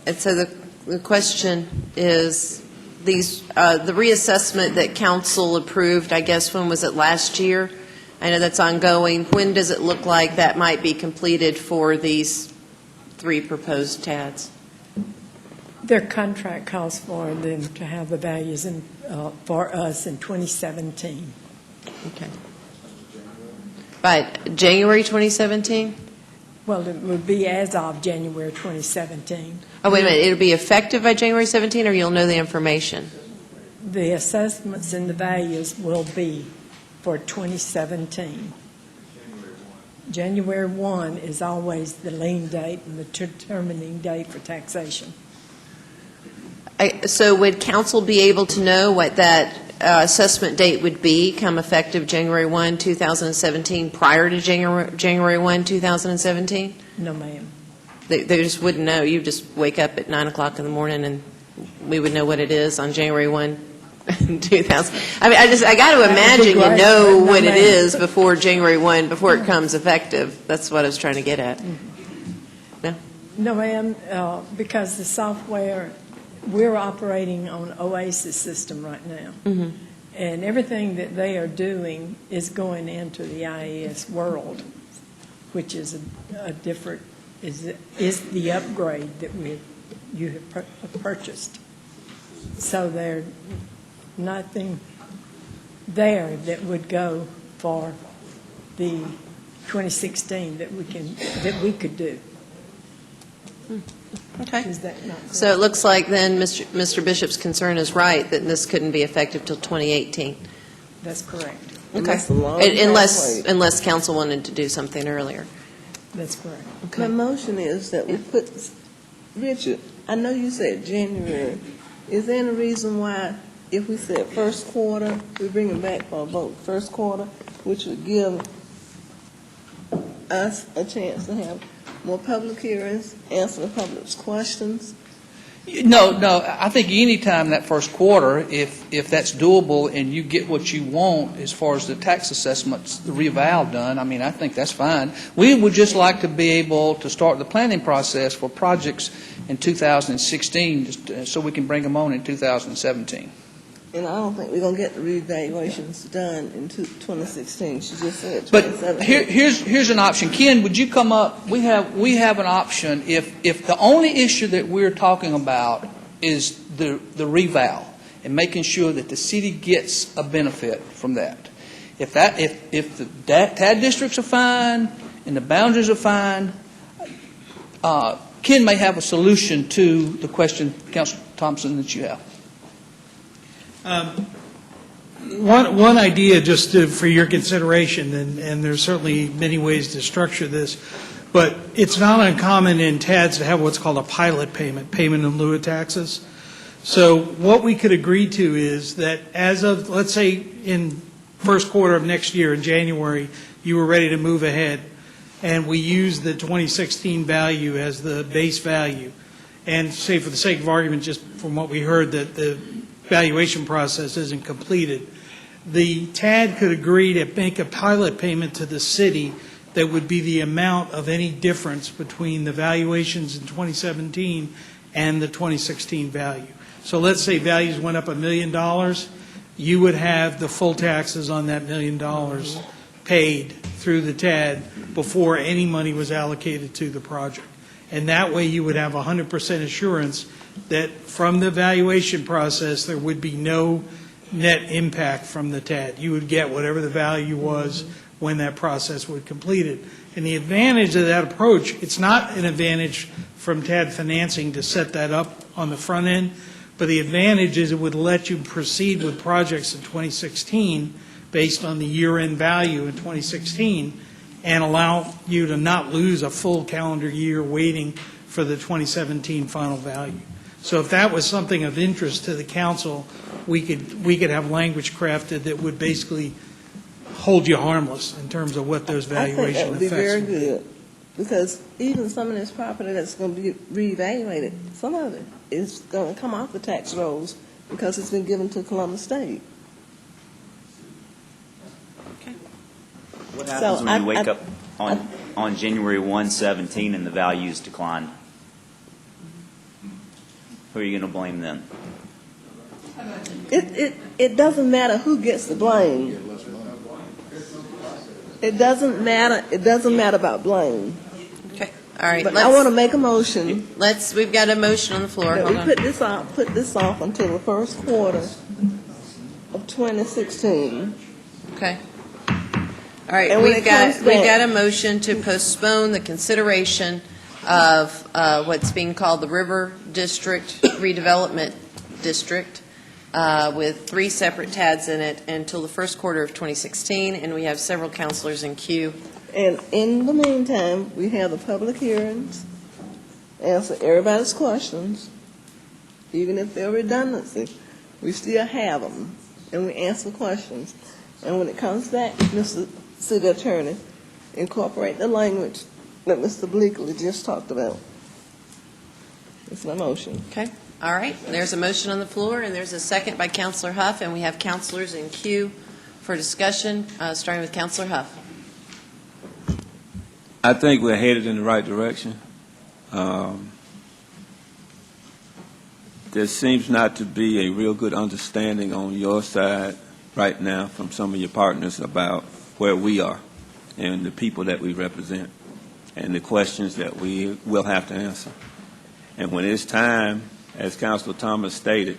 And so the question is, the reassessment that council approved, I guess, when was it, last year? I know that's ongoing. When does it look like that might be completed for these 3 proposed TADs? Their contract calls for them to have the values for us in 2017. Okay. By January 2017? Well, it would be as of January 2017. Oh, wait a minute, it'll be effective by January 17, or you'll know the information? The assessments and the values will be for 2017. January 1 is always the lien date and the determining date for taxation. So would council be able to know what that assessment date would be come effective January 1, 2017, prior to January 1, 2017? No, ma'am. They just wouldn't know. You just wake up at 9 o'clock in the morning and we would know what it is on January 1, 2000. I mean, I got to imagine you know what it is before January 1, before it comes effective. That's what I was trying to get at. No? No, ma'am, because the software, we're operating on OASIS system right now. Mm-hmm. And everything that they are doing is going into the IAS world, which is a different, is the upgrade that you have purchased. So there's nothing there that would go for the 2016 that we could do. Okay. Is that not correct? So it looks like then Mr. Bishop's concern is right, that this couldn't be effective till 2018. That's correct. And Okay. that's a long Unless council wanted to do something earlier. That's correct. My motion is that we put, Richard, I know you said January. Is there any reason why, if we said first quarter, we bring it back for a vote first quarter, which would give us a chance to have more public hearings, answer the public's questions? No, I think any time that first quarter, if that's doable and you get what you want as far as the tax assessments, the reval done, I mean, I think that's fine. We would just like to be able to start the planning process for projects in 2016 so we can bring them on in 2017. And I don't think we're going to get the reevaluations done in 2016. She just said But 2017. here's an option. Ken, would you come up? We have an option. If the only issue that we're talking about is the reval and making sure that the city gets a benefit from that. If the TAD districts are fine and the boundaries are fine, Ken may have a solution to the question, Councilor Thompson, that you have. One idea, just for your consideration, and there's certainly many ways to structure this, but it's not uncommon in TADs to have what's called a pilot payment in lieu of taxes. So what we could agree to is that as of, let's say, in first quarter of next year, in January, you were ready to move ahead, and we use the 2016 value as the base value, and say for the sake of argument, just from what we heard, that the valuation process isn't completed, the TAD could agree to make a pilot payment to the city that would be the amount of any difference between the valuations in 2017 and the 2016 value. So let's say values went up $1 million, you would have the full taxes on that $1 million paid through the TAD before any money was allocated to the project. And that way you would have 100% assurance that from the valuation process, there would be no net impact from the TAD. You would get whatever the value was when that process was completed. And the advantage of that approach, it's not an advantage from TAD financing to set that up on the front end, but the advantage is it would let you proceed with projects in 2016 based on the year-end value in 2016 and allow you to not lose a full calendar year waiting for the 2017 final value. So if that was something of interest to the council, we could have language crafted that would basically hold you harmless in terms of what those valuation effects would be. I think that would be very good, because even some of this property that's going to be reevaluated, some of it is going to come off the tax rolls because it's been given to Columbus State. What happens when you wake up on January 1, 17 and the values decline? Who are you going to blame then? It doesn't matter who gets the blame. It doesn't matter about blame. Okay. All right, But I want to make a motion we've got a motion on the floor. that Hold we on. put this off until the first quarter of 2016. Okay. All right, And when we've it comes got back- a motion to postpone the consideration of what's being called the River District Redevelopment District with 3 separate TADs in it until the first quarter of 2016, and we have several counselors in queue. And in the meantime, we have the public hearings, answer everybody's questions, even if they're redundancy, we still have them, and we answer questions. And when it comes back, Mr. City Attorney, incorporate the language that Mr. Bleakley just talked about. It's my motion. Okay. All right, there's a motion on the floor, and there's a second by Counselor Huff, and we have counselors in queue for discussion, starting with Counselor Huff. I think we're headed in the right direction. There seems not to be a real good understanding on your side right now from some of your partners about where we are and the people that we represent and the questions that we will have to answer. And when it's time, as Councilor Thomas stated,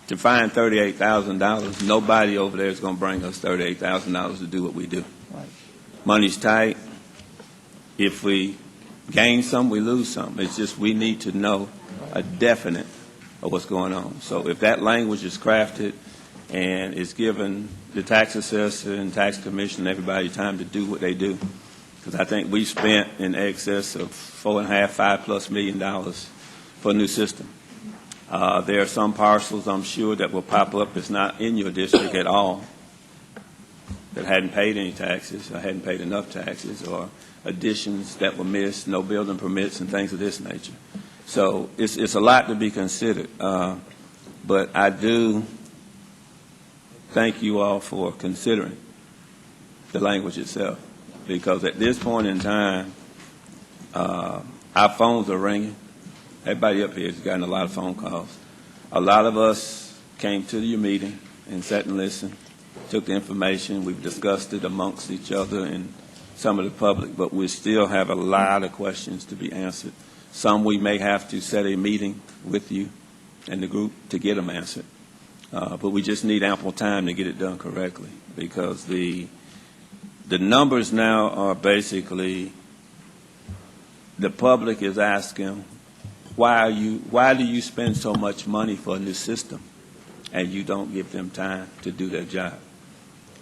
to find $38,000, nobody over there is going to bring us $38,000 to do what we do. Right. Money's tight. If we gain some, we lose some. It's just we need to know a definite of what's going on. So if that language is crafted and is given the tax assessor and tax commission and everybody time to do what they do, because I think we spent in excess of $4.5–5+ million for a new system. There are some parcels, I'm sure, that will pop up that's not in your district at all, that hadn't paid any taxes or hadn't paid enough taxes, or additions that were missed, no building permits and things of this nature. So it's a lot to be considered. But I do thank you all for considering the language itself, because at this point in time, our phones are ringing. Everybody up here has gotten a lot of phone calls. A lot of us came to your meeting and sat and listened, took the information. We've discussed it amongst each other and some of the public, but we still have a lot of questions to be answered. Some we may have to set a meeting with you and the group to get them answered. But we just need ample time to get it done correctly, because the numbers now are basically, the public is asking, why do you spend so much money for a new system and you don't give them time to do their job?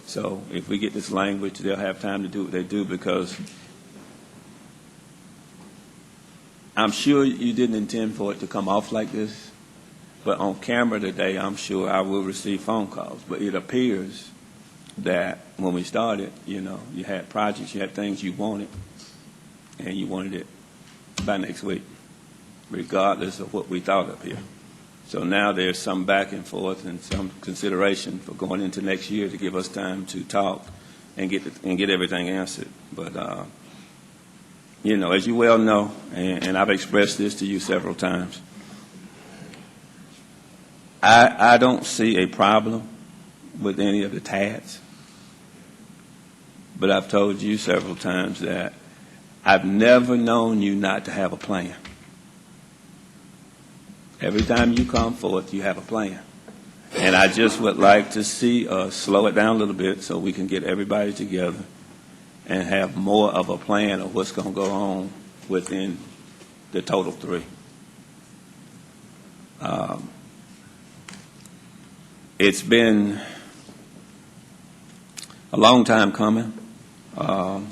So if we get this language, they'll have time to do what they do, because I'm sure you didn't intend for it to come off like this, but on camera today, I'm sure I will receive phone calls. But it appears that when we started, you had projects, you had things you wanted, and you wanted it by next week, regardless of what we thought up here. So now there's some back and forth and some consideration for going into next year to give us time to talk and get everything answered. But, as you well know, and I've expressed this to you several times, I don't see a problem with any of the TADs. But I've told you several times that I've never known you not to have a plan. Every time you come forth, you have a plan. And I just would like to see us slow it down a little bit so we can get everybody together and have more of a plan of what's going to go on within the total 3. It's been a long time coming. The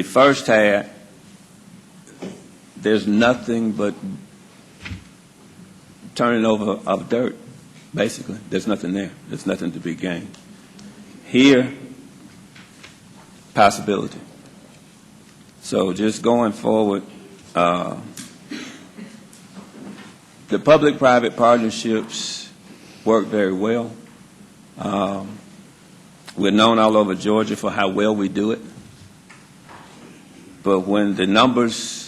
first TAD, there's nothing but turning over of dirt, basically. There's nothing there. There's nothing to be gained. Here, possibility. So just going forward, the public-private partnerships work very well. We're known all over Georgia for how well we do it. But when the numbers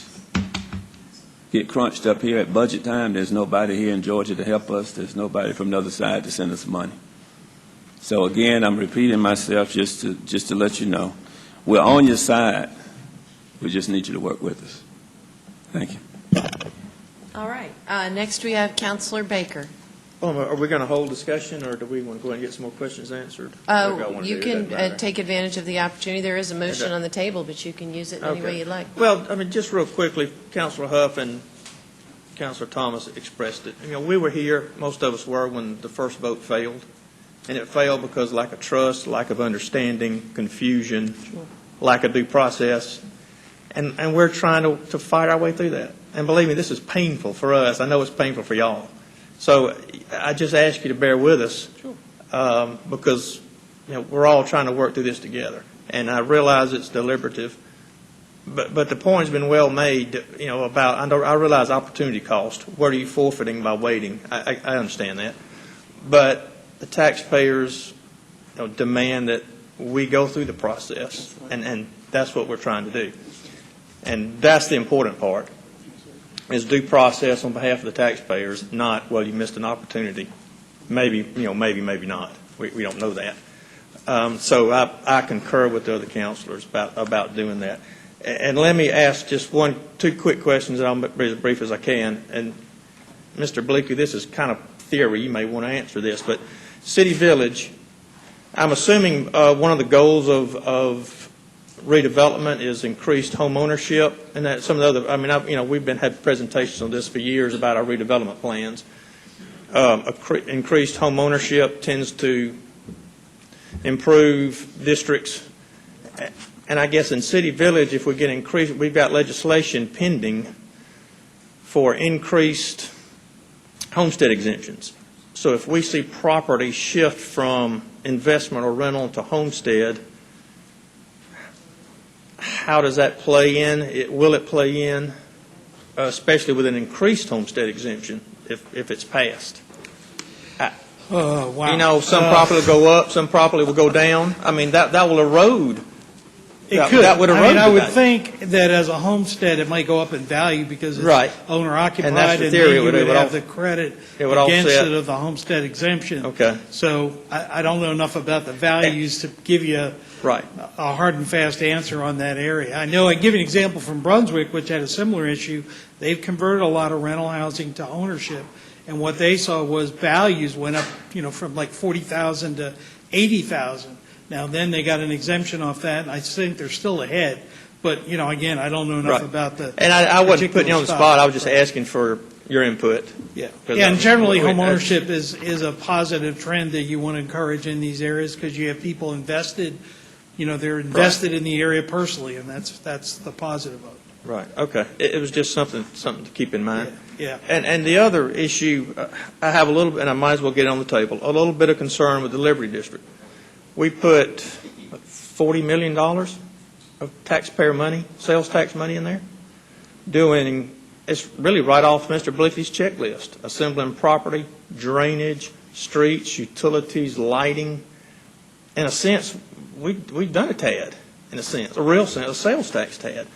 get crunched up here at budget time, there's nobody here in Georgia to help us. There's nobody from the other side to send us money. So again, I'm repeating myself just to let you know, we're on your side, We just need you to work with us. Thank you. All right. Next, we have Counselor Baker. Are we going to hold discussion, or do we want to go ahead and get some more questions answered? Whatever y'all wanna You do, it doesn't can matter. take advantage of the opportunity. There is a motion Okay. on the table, but you can use it any Okay. way you like. Well, I mean, just real quickly, Councilor Huff and Councilor Thomas expressed it. You know, we were here, most of us were, when the first vote failed. And it failed because lack of trust, lack of understanding, confusion, lack of due process. And we're trying to fight our way through that. And believe me, this is painful for us. I know it's painful for y'all. So I just ask you to bear with us. Because, you know, we're all trying to work through this together. And I realize it's deliberative. But the point's been well made, you know, about, I realize opportunity cost. What are you forfeiting by waiting? I understand that. But the taxpayers, you know, demand that we go through the process, and that's what we're trying to do. And that's the important part, is due process on behalf of the taxpayers, not, well, you missed an opportunity. Maybe, you know, maybe not. We don't know that. So I concur with the other counselors about doing that. And let me ask just two quick questions, and I'll be as brief as I can. And Mr. Bleakley, this is kind of theory. You may want to answer this, but City Village, I'm assuming one of the goals of redevelopment is increased home ownership, and that some of the other. I mean, you know, we've had presentations on this for years about our redevelopment plans. Increased home ownership tends to improve districts. And I guess in City Village, if we get increased, we've got legislation pending for increased homestead exemptions. So if we see property shift from investment or rental to homestead, how does that play in? Will it play in, especially with an increased homestead exemption, if it's passed? Wow. You know, some property will go up, some property will go down. I mean, that will erode. It That- could. that would I erode mean, I the would value. think that as a homestead, it might go up in value because it's Right. owner occupied, And that's the and theory. then It you would- would it would have all- the credit it would against offset. it of the homestead exemption. Okay. So I don't know enough about the values to give you Right. a hard and fast answer on that area. I know I give you an example from Brunswick, which had a similar issue. They've converted a lot of rental housing to ownership, and what they saw was values went up, you know, from like 40,000 to 80,000. Now, then they got an exemption off that, and I think they're still ahead. But, you know, again, I don't know enough Right. about the. And I wasn't putting you on the particular spot. stock. I was just asking for your input. Yeah, 'Cause yeah, and generally, Wait, home ownership is a positive trend that you want to encourage in these areas because you have people invested, you know, they're invested in the area personally, and that's the positive of it. Right, okay. It was just something to keep in mind. Yeah. And the other issue, I have a little bit, and I might as well get it on the table, a little bit of concern with the Liberty District. We put $40 million of taxpayer money, sales tax money in there, it's really right off Mr. Bleakley's checklist, assembling property, drainage, streets, utilities, lighting. In a sense, we've done a tad, in a sense, a real sense, a sales tax tad.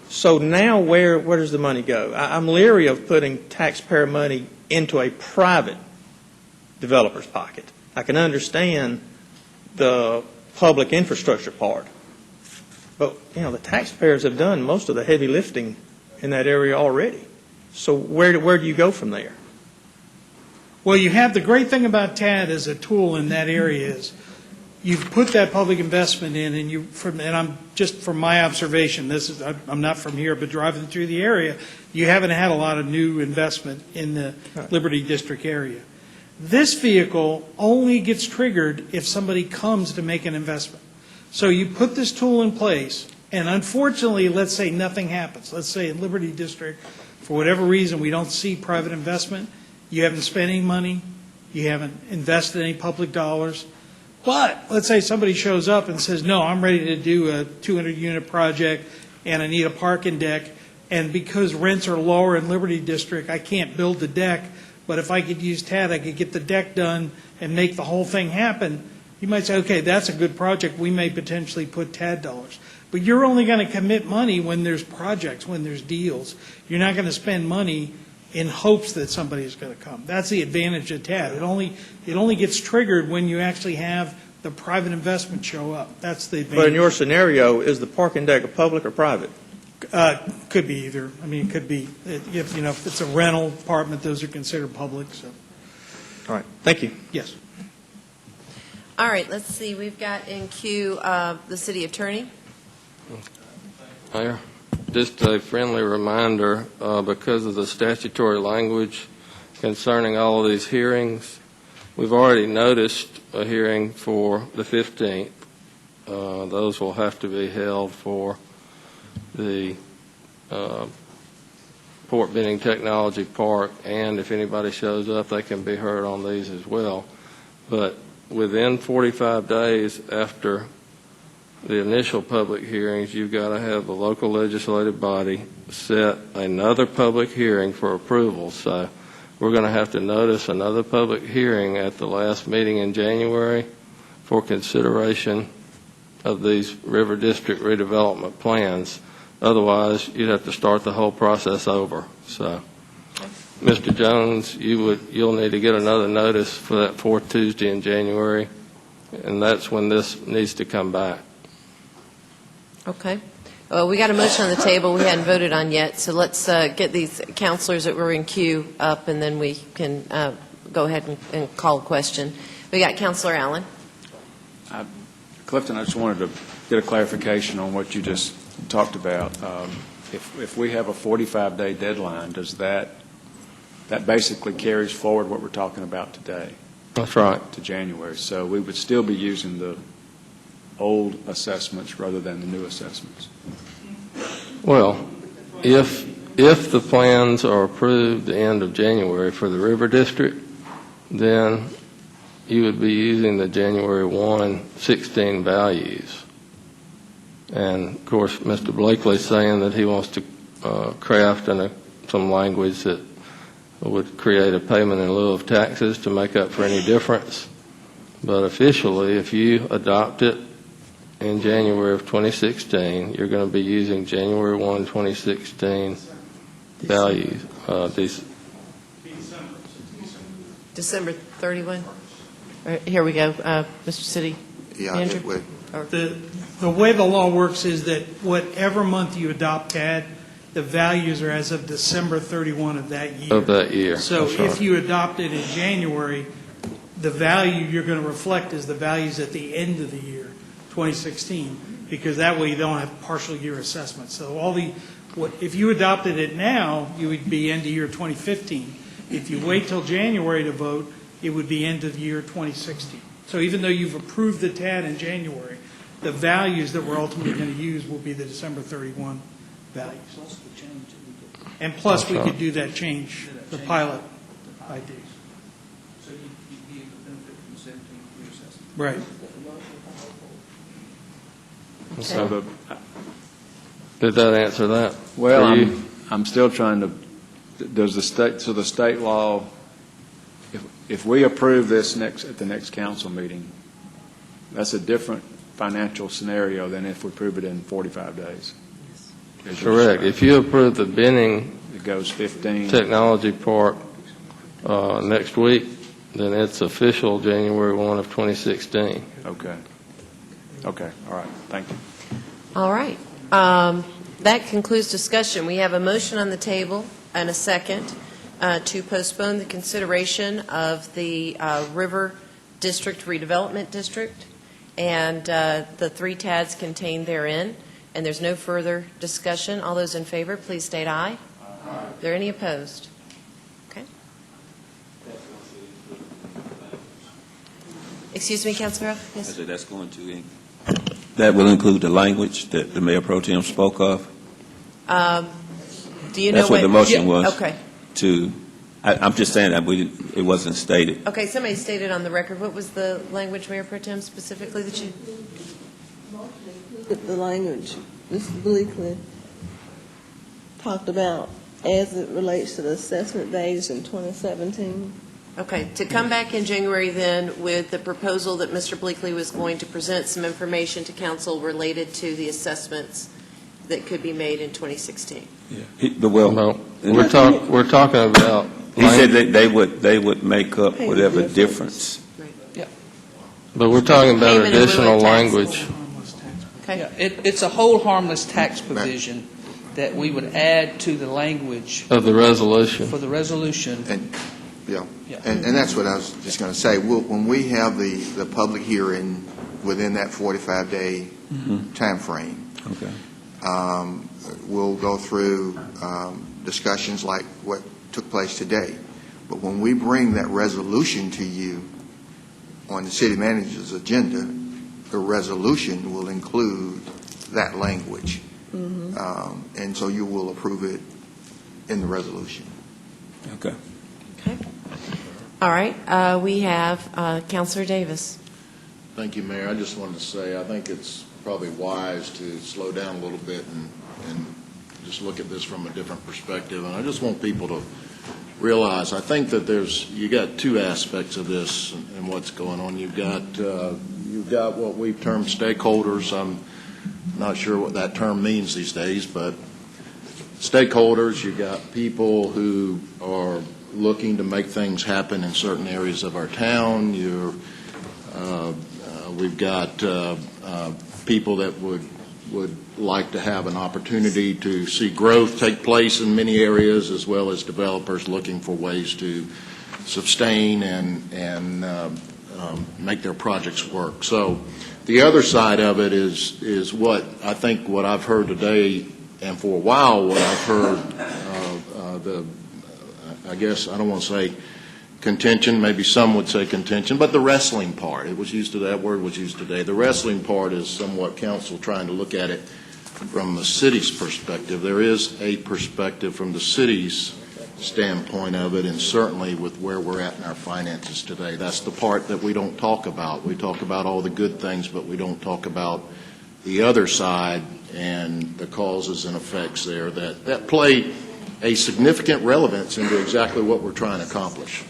So now where does the money go? I'm leery of putting taxpayer money into a private developer's pocket. I can understand the public infrastructure part, but, you know, the taxpayers have done most of the heavy lifting in that area already. So where do you go from there? Well, you have the great thing about TAD as a tool in that area is you've put that public investment in, and I'm just from my observation, I'm not from here, but driving through the area, you haven't had a lot of new investment in the Liberty District area. This vehicle only gets triggered if somebody comes to make an investment. So you put this tool in place, and unfortunately, let's say nothing happens. Let's say in Liberty District, for whatever reason, we don't see private investment. You haven't spent any money. You haven't invested any public dollars. But let's say somebody shows up and says, no, I'm ready to do a 200-unit project, and I need a parking deck, and because rents are lower in Liberty District, I can't build the deck, but if I could use TAD, I could get the deck done and make the whole thing happen. You might say, okay, that's a good project. We may potentially put TAD dollars. But you're only going to commit money when there's projects, when there's deals. You're not going to spend money in hopes that somebody is going to come. That's the advantage of TAD. It only gets triggered when you actually have the private investment show up. That's the advantage. But in your scenario, is the parking deck a public or private? Could be either. I mean, it could be, if it's a rental apartment, those are considered public, so, All right, thank you. yes. All right, let's see, we've got in queue the city attorney. Mayor, just a friendly reminder, because of the statutory language concerning all of these hearings, we've already noticed a hearing for the 15th. Those will have to be held for the Port Benning Technology Park, and if anybody shows up, they can be heard on these as well. But within 45 days after the initial public hearings, you've got to have the local legislative body set another public hearing for approval. So we're going to have to notice another public hearing at the last meeting in January for consideration of these River District redevelopment plans. Otherwise, you'd have to start the whole process over. So, Mr. Jones, you'll need to get another notice for that fourth Tuesday in January, and that's when this needs to come back. Okay. We got a motion on the table we hadn't voted on yet, so let's get these counselors that were in queue up, and then we can go ahead and call a question. We got Counselor Allen. Clifton, I just wanted to get a clarification on what you just talked about. If we have a 45-day deadline, does that basically carries forward what we're talking about today? That's right. To January. So we would still be using the old assessments rather than the new assessments. Well, if the plans are approved the end of January for the River District, then you would be using the January 1, 16 values. And, of course, Mr. Blakely's saying that he wants to craft some language that would create a payment in lieu of taxes to make up for any difference. But officially, if you adopt it in January of 2016, you're going to be using January 1, 2016 values. December 31? Here we go. Mr. City Manager? The way the law works is that whatever month you adopt TAD, the values are as of December 31 of that year. Of that year. So That's if right. you adopt it in January, the value you're going to reflect is the values at the end of the year, 2016, because that way you don't have partial year assessments. So if you adopted it now, you would be end of year 2015. If you wait till January to vote, it would be end of year 2016. So even though you've approved the TAD in January, the values that we're ultimately going to use will be the December 31 values. And plus, we could do that change, the pilot ID. So you'd be able to benefit from 17 year assessment. Right. So Did that answer that? well, for you? I'm still trying to, does the state law, if we approve this at the next council meeting, that's a different financial scenario than if we approve it in 45 days. Correct. If you approve the Benning It goes 15. Technology Park next week, then it's official January 1 of 2016. Okay. Okay, all right, thank you. All right. That concludes discussion. We have a motion on the table and a second to postpone the consideration of the River District Redevelopment District and the 3 TADs contained therein. And there's no further discussion. All those in favor, please state aye. Aye. Are there any opposed? Okay. Excuse me, Councilor? Yes. I said that's going to, that will include the language that the Mayor Pro Tem spoke of. Do you know That's what the motion was. Okay. I'm just saying that it wasn't stated. Okay, somebody stated on the record. What was the language, Mayor Pro Tem, specifically that you? The language Mr. Bleakley talked about as it relates to the assessment values in 2017. Okay, to come back in January then with the proposal that Mr. Bleakley was going to present some information to council related to the assessments that could be made in 2016. No, we're talking about. He said that they would make up whatever difference. Yeah. But we're talking about additional language. Okay. Yeah, it's a hold harmless tax provision that we would add to the language Of the resolution. for the resolution. Yeah, Yeah. and that's what I was just going to say. When we have the public hearing within that 45-day timeframe, Okay. we'll go through discussions like what took place today. But when we bring that resolution to you on the city manager's agenda, the resolution will include that language. And so you will approve it in the resolution. Okay. Okay. All right. We have Councilor Davis. Thank you, Mayor. I just wanted to say I think it's probably wise to slow down a little bit and just look at this from a different perspective. And I just want people to realize, I think that you got two aspects of this and what's going on. You've got what we've termed stakeholders. I'm not sure what that term means these days, but stakeholders, you've got people who are looking to make things happen in certain areas of our town. We've got people that would like to have an opportunity to see growth take place in many areas, as well as developers looking for ways to sustain and make their projects work. So the other side of it is what I've heard today, and for a while what I've heard, I guess I don't want to say contention, maybe some would say contention, but the wrestling part, that word was used today. The wrestling part is somewhat council trying to look at it from the city's perspective. There is a perspective from the city's standpoint of it, and certainly with where we're at in our finances today. That's the part that we don't talk about. We talk about all the good things, but we don't talk about the other side and the causes and effects there that play a significant relevance into exactly what we're trying to accomplish.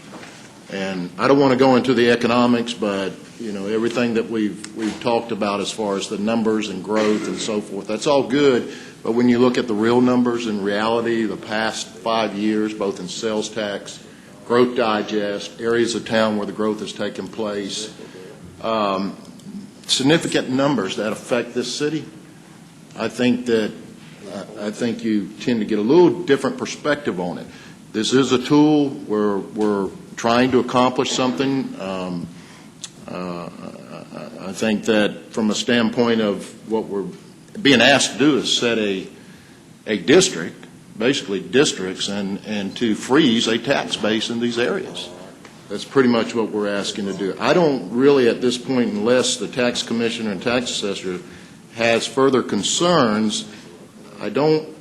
And I don't want to go into the economics, but everything that we've talked about as far as the numbers and growth and so forth, that's all good. But when you look at the real numbers, in reality, the past 5 years, both in sales tax, growth digest, areas of town where the growth has taken place, significant numbers that affect this city, I think you tend to get a little different perspective on it. This is a tool where we're trying to accomplish something. I think that from a standpoint of what we're being asked to do is set a district, basically districts, and to freeze a tax base in these areas. That's pretty much what we're asking to do. I don't really at this point, unless the tax commissioner and tax assessor has further concerns, I don't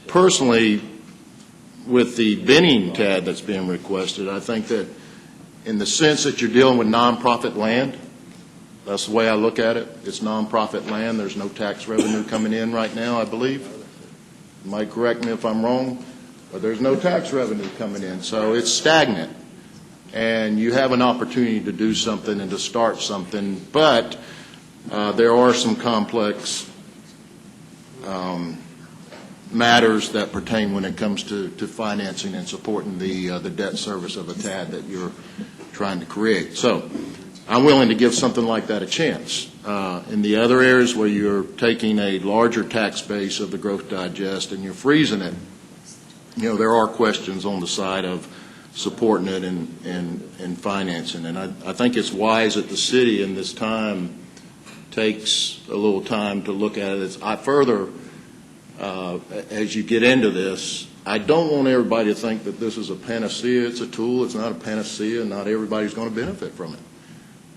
personally, with the binning TAD that's being requested, I think that in the sense that you're dealing with nonprofit land, that's the way I look at it. It's nonprofit land. There's no tax revenue coming in right now, I believe. You might correct me if I'm wrong, but there's no tax revenue coming in. So it's stagnant. And you have an opportunity to do something and to start something, but there are some complex matters that pertain when it comes to financing and supporting the debt service of a TAD that you're trying to create. So I'm willing to give something like that a chance. In the other areas where you're taking a larger tax base of the growth digest and you're freezing it, there are questions on the side of supporting it and financing. And I think it's wise that the city in this time takes a little time to look at it. As you get into this, I don't want everybody to think that this is a panacea. It's a tool. It's not a panacea, and not everybody's going to benefit from it.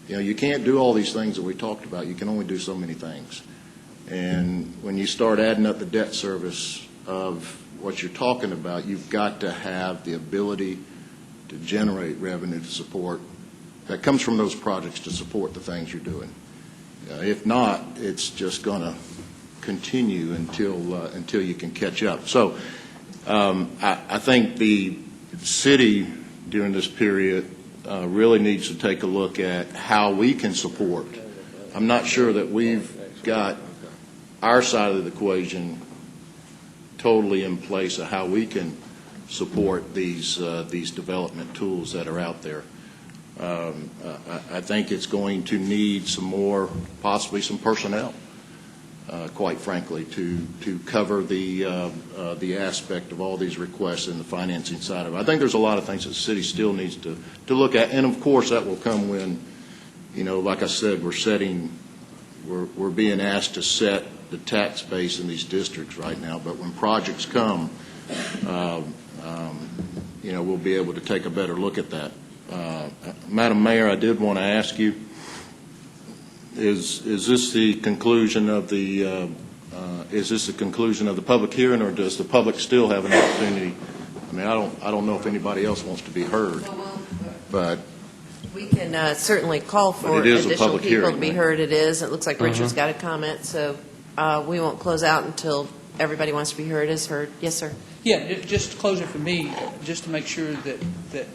You can't do all these things that we talked about. You can only do so many things. And when you start adding up the debt service of what you're talking about, you've got to have the ability to generate revenue to support that comes from those projects to support the things you're doing. If not, it's just going to continue until you can catch up. So I think the city during this period really needs to take a look at how we can support. I'm not sure that we've got our side of the equation totally in place of how we can support these development tools that are out there. I think it's going to need some more, possibly some personnel quite frankly, to cover the aspect of all these requests and the financing side of it. I think there's a lot of things that the city still needs to look at, and of course, that will come when, like I said, we're being asked to set the tax base in these districts right now, but when projects come, we'll be able to take a better look at that. Madam Mayor, I did want to ask you, is this the conclusion of the public hearing, or does the public still have an opportunity? I mean, I don't know if anybody else wants to be heard, but We can certainly call for it is a additional public people hearing, to be right? heard. It is. It looks like Richard's got a comment, so we won't close out until everybody wants to be heard is heard. Yes, sir. Yeah, just to close it for me, just to make sure that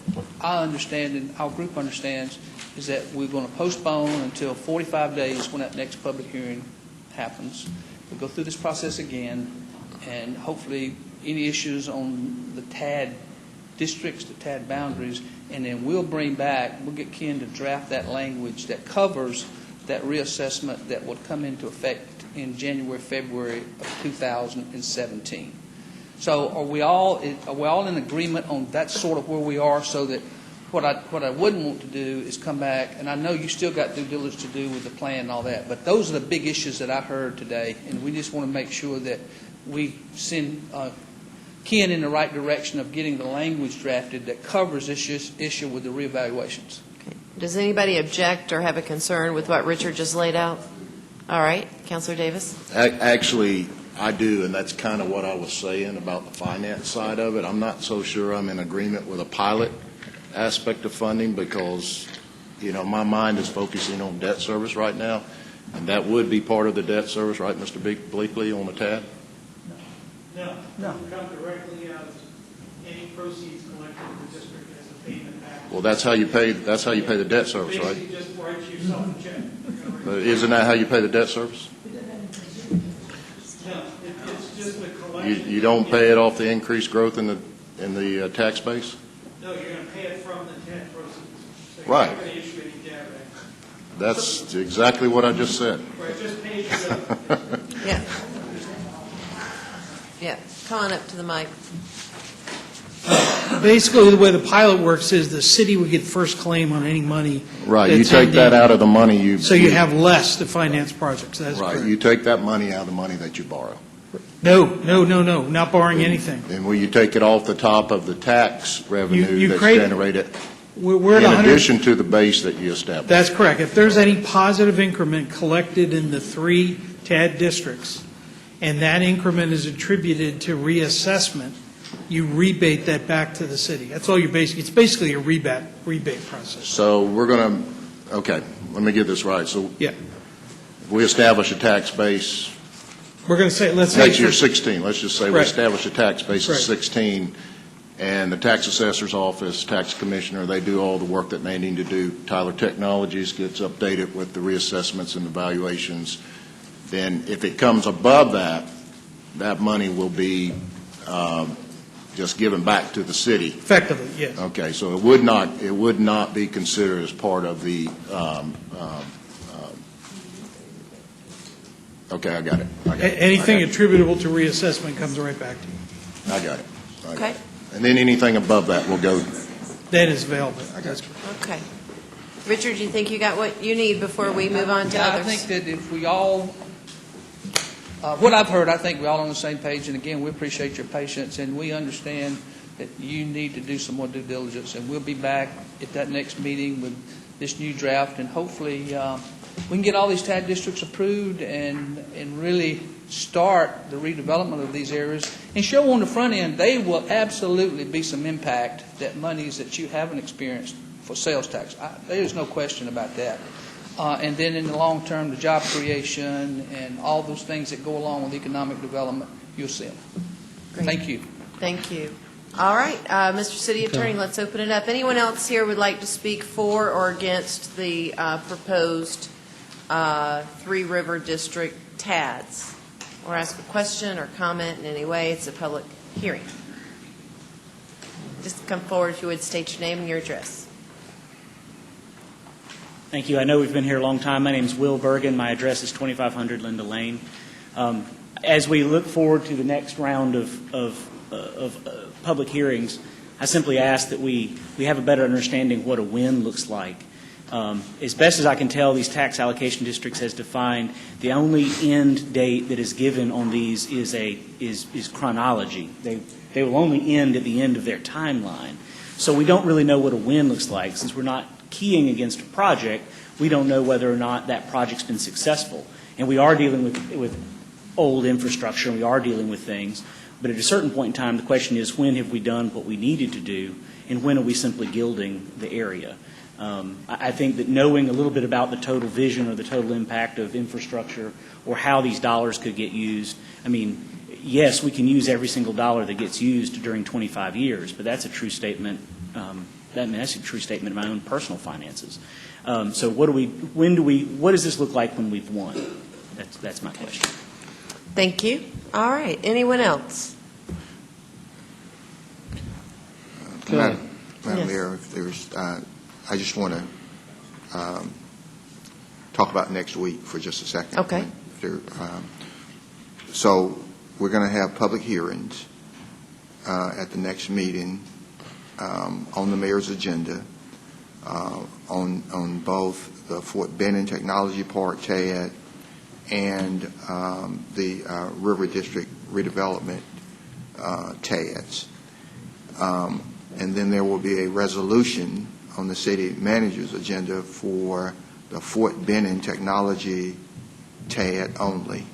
I understand and our group understands, is that we're going to postpone until 45 days when that next public hearing happens. We'll go through this process again, and hopefully any issues on the TAD districts, the TAD boundaries, and then we'll get Ken to draft that language that covers that reassessment that would come into effect in January, February of 2017. So are we all in agreement on that's sort of where we are, so that what I wouldn't want to do is come back, and I know you still got due diligence to do with the plan and all that, but those are the big issues that I heard today, and we just want to make sure that we send Ken in the right direction of getting the language drafted that covers this issue with the reevaluations. Okay. Does anybody object or have a concern with what Richard just laid out? All right. Councilor Davis? Actually, I do, and that's kind of what I was saying about the finance side of it. I'm not so sure I'm in agreement with a pilot aspect of funding, because, my mind is focusing on debt service right now, and that would be part of the debt service, right, Mr. Bleakley, on the TAD? No, it will come directly out of any proceeds collected in the district as a payment back. Well, that's how you pay the debt service, right? Basically, just write yourself a check. Isn't that how you pay the debt service? No, it's just the collection. You don't pay it off the increased growth in the tax base? No, you're going to pay it from the TAD proceeds. So you're Right. not going to issue any debt back. That's exactly what I just said. Right, just pay it. Yeah. Yeah. Come on up to the mic. Basically, the way the pilot works is the city would get first claim on any money. Right, you that's take that ending. out of the money So you have less to finance projects. That's Right, correct. you take that money out of the money that you borrow. No, not borrowing anything. And will you take it off the top of the tax revenue you that's create- generated We're at in 100. addition to the base that you established? That's correct. If there's any positive increment collected in the 3 TAD districts, and that increment is attributed to reassessment, you rebate that back to the city. That's all it's basically a rebate process. So we're going to, okay, let me get this right. So Yeah. if we establish a tax base, We're going to say, let's say. next year 16, let's just say we Right. establish a tax base of Right. 16, and the tax assessor's office, tax commissioner, they do all the work that they need to do. Tyler Technologies gets updated with the reassessments and evaluations. Then if it comes above that, that money will be just given back to the city. Effectively, yes. Okay, so it would not be considered as part of the, okay, I got it. Anything attributable to reassessment comes right back to you. I got it. Okay. And then anything above that will go. That is available. I got you. Okay. Richard, do you think you got what you need before we move on to Yeah, others? I think that if we all, what I've heard, I think we're all on the same page, and again, we appreciate your patience, and we understand that you need to do some more due diligence, and we'll be back at that next meeting with this new draft, and hopefully we can get all these TAD districts approved and really start the redevelopment of these areas and show on the front end they will absolutely be some impact, that monies that you haven't experienced for sales tax. There's no question about that. And then in the long term, the job creation and all those things that go along with economic development, you'll see them. Great. Thank you. Thank you. All right, Mr. City Attorney, let's open it up. Anyone else here would like to speak for or against the proposed Three River District TADs? Or ask a question or comment in any way? It's a public hearing. Just come forward if you would, state your name and your address. Thank you. I know we've been here a long time. My name is Will Bergen. My address is 2500 Linda Lane. As we look forward to the next round of public hearings, I simply ask that we have a better understanding of what a win looks like. As best as I can tell, these tax allocation districts has defined the only end date that is given on these is chronology. They will only end at the end of their timeline. So we don't really know what a win looks like. Since we're not keying against a project, we don't know whether or not that project's been successful. And we are dealing with old infrastructure, and we are dealing with things. But at a certain point in time, the question is, when have we done what we needed to do, and when are we simply gilding the area? I think that knowing a little bit about the total vision or the total impact of infrastructure or how these dollars could get used, I mean, yes, we can use every single dollar that gets used during 25 years, but that's a true statement. That's a true statement of my own personal finances. So what does this look like when we've won? That's my question. Thank you. All right. Anyone else? Madam Mayor, if there's, I just want to talk about next week for just a second. Okay. So we're going to have public hearings at the next meeting on the mayor's agenda on both the Fort Benning Technology Park, TAD, and the River District redevelopment TADs. And then there will be a resolution on the city manager's agenda for the Fort Benning Technology TAD only.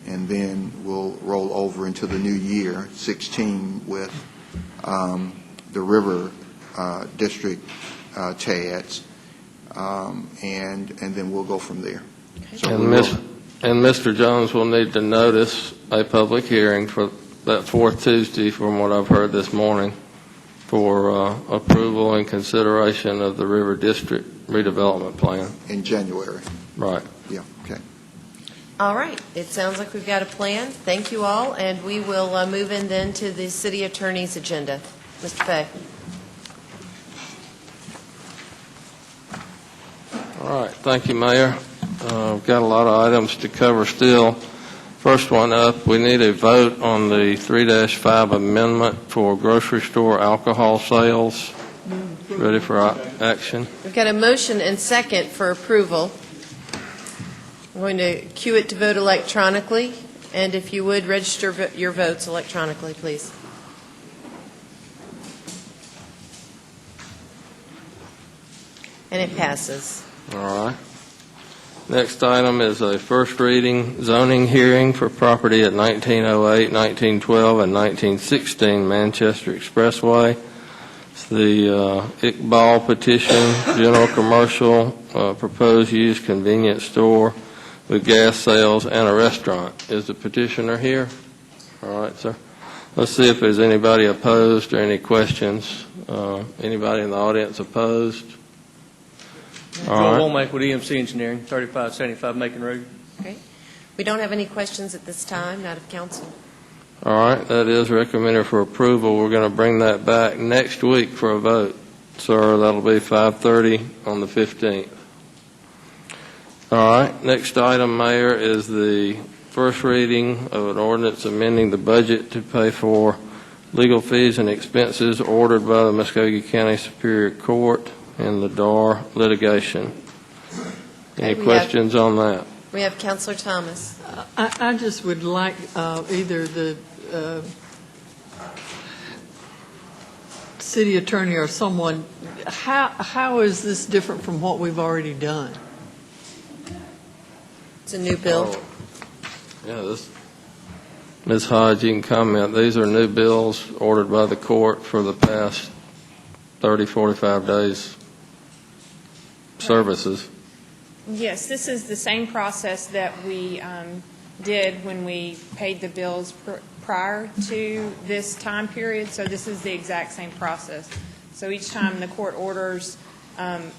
And then we'll roll over into the new year, 16, with the River District TADs, and then we'll go from there. So and Mr. Jones will need to notice a public hearing for that fourth Tuesday, from what I've heard this morning, for approval and consideration of the River District redevelopment plan. In January. Right. Yeah, okay. All right. It sounds like we've got a plan. Thank you all, and we will move in then to the city attorney's agenda. Mr. Fay. All right. Thank you, Mayor. We've got a lot of items to cover still. First one up, we need a vote on the 3-5 amendment for grocery store alcohol sales. Ready for action? We've got a motion and second for approval. I'm going to cue it to vote electronically, and if you would, register your votes electronically, please. And it passes. All right. Next item is a first reading zoning hearing for property at 1908, 1912, and 1916 Manchester Expressway. It's the Iqbal petition, general commercial, proposed use convenience store with gas sales and a restaurant. Is the petitioner here? All right, sir. Let's see if there's anybody opposed or any questions. Anybody in the audience opposed? Joel Womack with EMC Engineering, 3575 Macon Road. Okay. We don't have any questions at this time, not of council. All right, that is recommended for approval. We're going to bring that back next week for a vote. Sir, that'll be 5:30 on the 15th. All right, next item, Mayor, is the first reading of an ordinance amending the budget to pay for legal fees and expenses ordered by the Muskogee County Superior Court in the Dar litigation. Any questions on that? We have Councilor Thomas. I just would like either the city attorney or someone, how is this different from what we've already done? It's a new bill. Yeah, Ms. Hodge, you can comment. These are new bills ordered by the court for the past 30, 45 days services. Yes, this is the same process that we did when we paid the bills prior to this time period, so this is the exact same process. So each time the court orders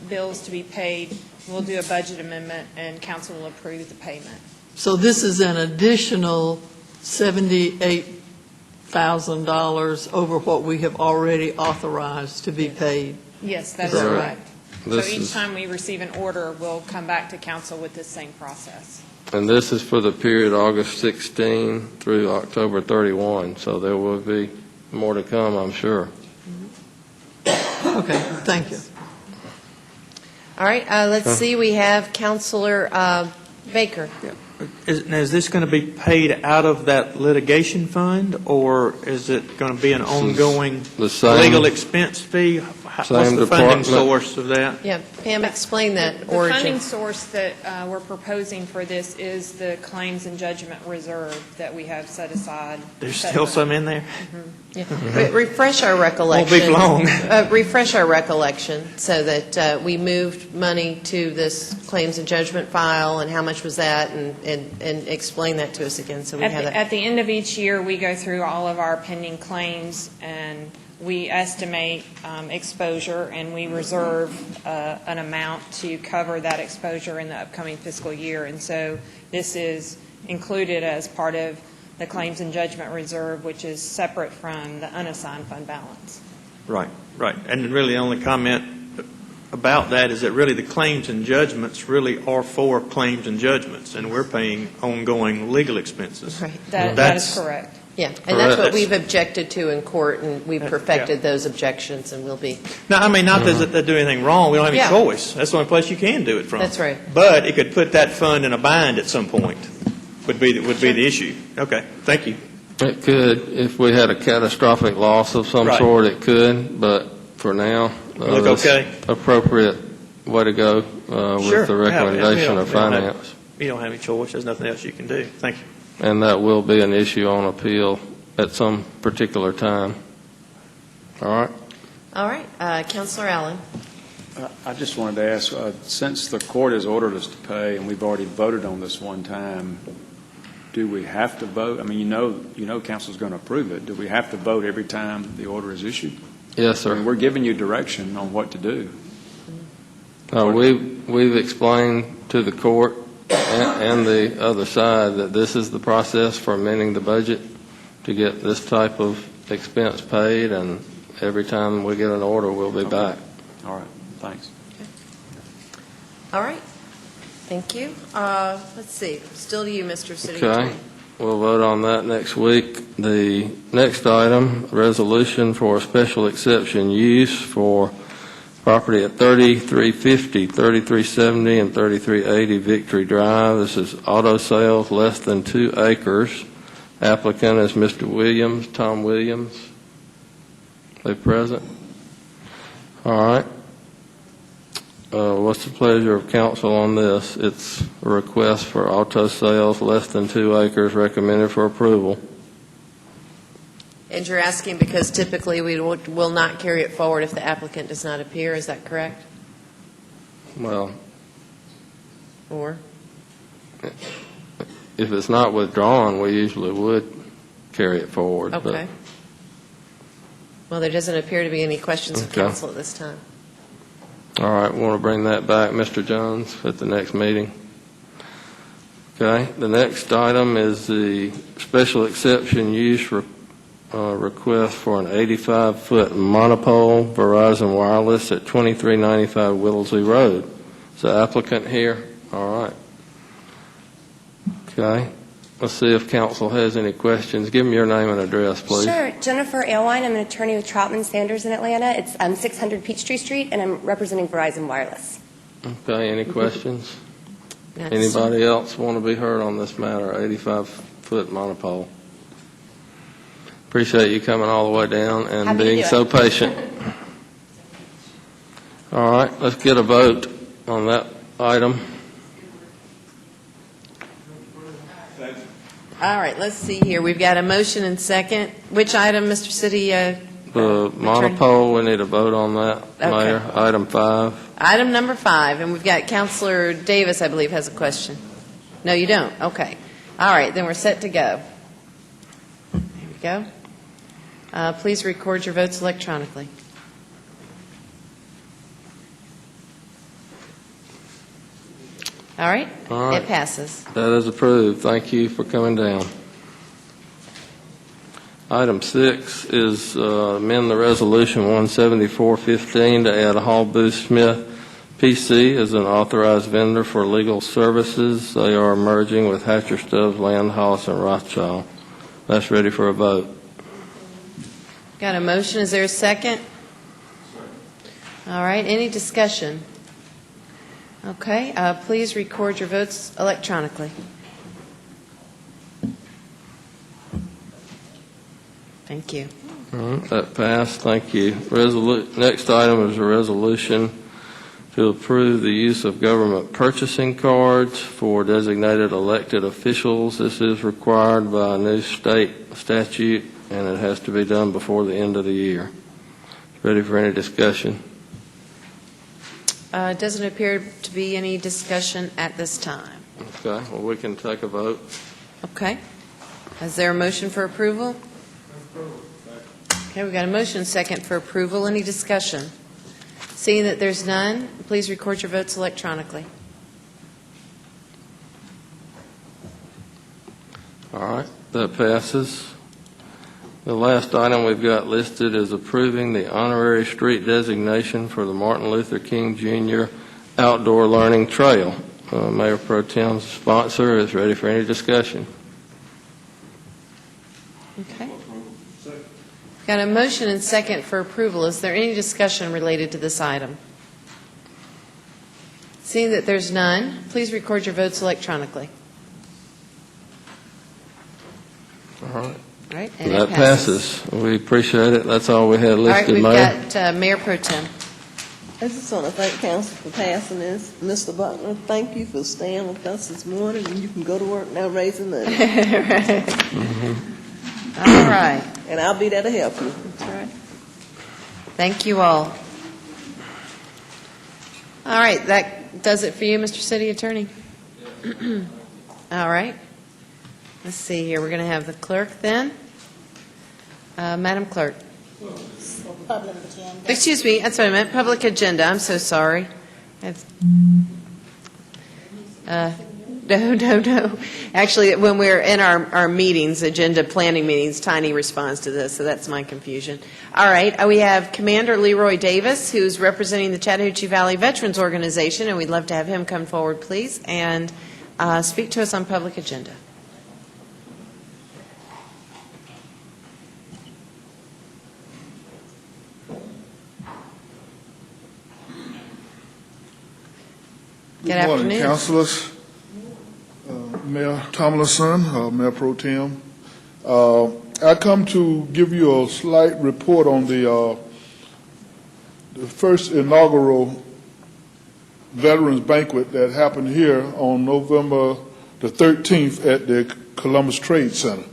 bills to be paid, we'll do a budget amendment and council will approve the payment. So this is an additional $78,000 over what we have already authorized to be paid? Yes, that is correct. So This each is- time we receive an order, we'll come back to council with this same process. And this is for the period August 16 through October 31, so there will be more to come, I'm sure. Okay, thank you. All right, let's see, we have Counselor Baker. Now, is this going to be paid out of that litigation fund, or is it going to be an ongoing The same- legal expense fee? What's Same the funding department. source of that? Yeah, Pam, explain that The origin. funding source that we're proposing for this is the claims and judgment reserve that we have set aside. There's still some in there? Yeah. Refresh our recollection. Won't be long. Refresh our recollection so that we moved money to this claims and judgment file, and how much was that, and explain that to us again so we have that. At the end of each year, we go through all of our pending claims, and we estimate exposure, and we reserve an amount to cover that exposure in the upcoming fiscal year. And so this is included as part of the claims and judgment reserve, which is separate from the unassigned fund balance. Right, right. And really, the only comment about that is that really the claims and judgments really are for claims and judgments, and we're paying ongoing legal expenses. Right. That is correct. Yeah, and that's what Correct. we've objected to in court, and we've perfected those objections, and we'll be, No, I mean, not that they do anything wrong. We don't have any Yeah. choice. That's the only place you can do it from. That's right. But it could put that fund in a bind at some point, would be the issue. Okay, thank you. It could, if we had a catastrophic loss of some Right. sort, it could, but for now, Look that's okay? appropriate way to go Sure. with the Yeah, recommendation of we don't have- finance. You don't have any choice. There's nothing else you can do. Thank you. And that will be an issue on appeal at some particular time. All right? all right, Counselor Allen. I just wanted to ask, since the court has ordered us to pay, and we've already voted on this one time, do we have to vote? I mean, you know council's going to approve it. Do we have to vote every time the order is issued? Yes, I mean, sir. we're giving you direction on what to do. We've explained to the court and the other side that this is the process for amending the budget to get this type of expense paid, and every time we get an order, we'll be back. All right, thanks. All right, thank you. Let's see, still to you, Mr. City Okay, Attorney. we'll vote on that next week. The next item, resolution for a special exception use for property at 3350, 3370, and 3380 Victory Drive. This is auto sales less than 2 acres. Applicant is Mr. Williams, Tom Williams. They present? All right. What's the pleasure of council on this? It's a request for auto sales less than 2 acres, recommended for approval. And you're asking because typically we will not carry it forward if the applicant does not appear, is that correct? Well, Or? if it's not withdrawn, we usually would carry it forward. but- Okay. Well, there doesn't appear to be any questions of Okay. council at this time. All right, we want to bring that back, Mr. Jones, at the next meeting. Okay, the next item is the special exception use request for an 85-foot monopole Verizon Wireless at 2395 Whittlesey Road. Is the applicant here? All right. Okay, let's see if council has any questions. Give them your name and address, please. Sure. Jennifer Aylwine. I'm an attorney with Troutman Sanders in Atlanta. It's 600 Peachtree Street, and I'm representing Verizon Wireless. Okay, any questions? That's- Anybody else want to be heard on this matter, 85-foot monopole? Appreciate you coming all the way down and Happy to being do it. so patient. All right, let's get a vote on that item. All right, let's see here. We've got a motion and second. Which item, Mr. City? The monopole, we need a vote on that, Okay. Mayor. Item 5. Item number 5, and we've got Counselor Davis, I believe, has a question. No, you don't? Okay. All right, then we're set to go. Here we go. Please record your votes electronically. All right? All right. It passes. That is approved. Thank you for coming down. Item 6 is amend the resolution 17415 to add Hall Booth Smith PC is an authorized vendor for legal services. They are merging with Hatcher Stubbs, Landhaus, and Rothschild. That's ready for a vote. Got a motion, is there a second? All right, any discussion? Okay, please record your votes electronically. Thank you. All right, that passed. Thank you. Next item is a resolution to approve the use of government purchasing cards for designated elected officials. This is required by a new state statute, and it has to be done before the end of the year. Ready for any discussion? Doesn't appear to be any discussion at this time. Okay, well, we can take a vote. Okay. Is there a motion for approval? Okay, we've got a motion second for approval. Any discussion? Seeing that there's none, please record your votes electronically. All right, that passes. The last item we've got listed is approving the honorary street designation for the Martin Luther King Jr. Outdoor Learning Trail. Mayor Pro Tem's sponsor is ready for any discussion. Okay. Got a motion and second for approval. Is there any discussion related to this item? Seeing that there's none, please record your votes electronically. All right. All right, and That it passes. We appreciate it. That's all we had All right, listed, we've Mayor. got Mayor Pro Tem. I just want to thank council for passing this. Mr. Butler, thank you for staying with us this morning, and you can go to work now raising money. All right. And I'll be there to help you. That's right. Thank you all. All right, that does it for you, Mr. City Attorney. All right. Let's see here. We're going to have the clerk then. Madam Clerk. Public agenda. Excuse me, that's what I meant. Public agenda. I'm so sorry. No. Actually, when we're in our meetings, agenda planning meetings, Tiny responds to this, so that's my confusion. All right, we have Commander Leroy Davis, who's representing the Chattahoochee Valley Veterans Organization, and we'd love to have him come forward, please, and speak to us on public agenda. Good morning, councilors. Mayor Tomlinson, Mayor Pro Tem. I come to give you a slight report on the first inaugural Veterans Banquet that happened here on November the 13th at the Columbus Trade Center.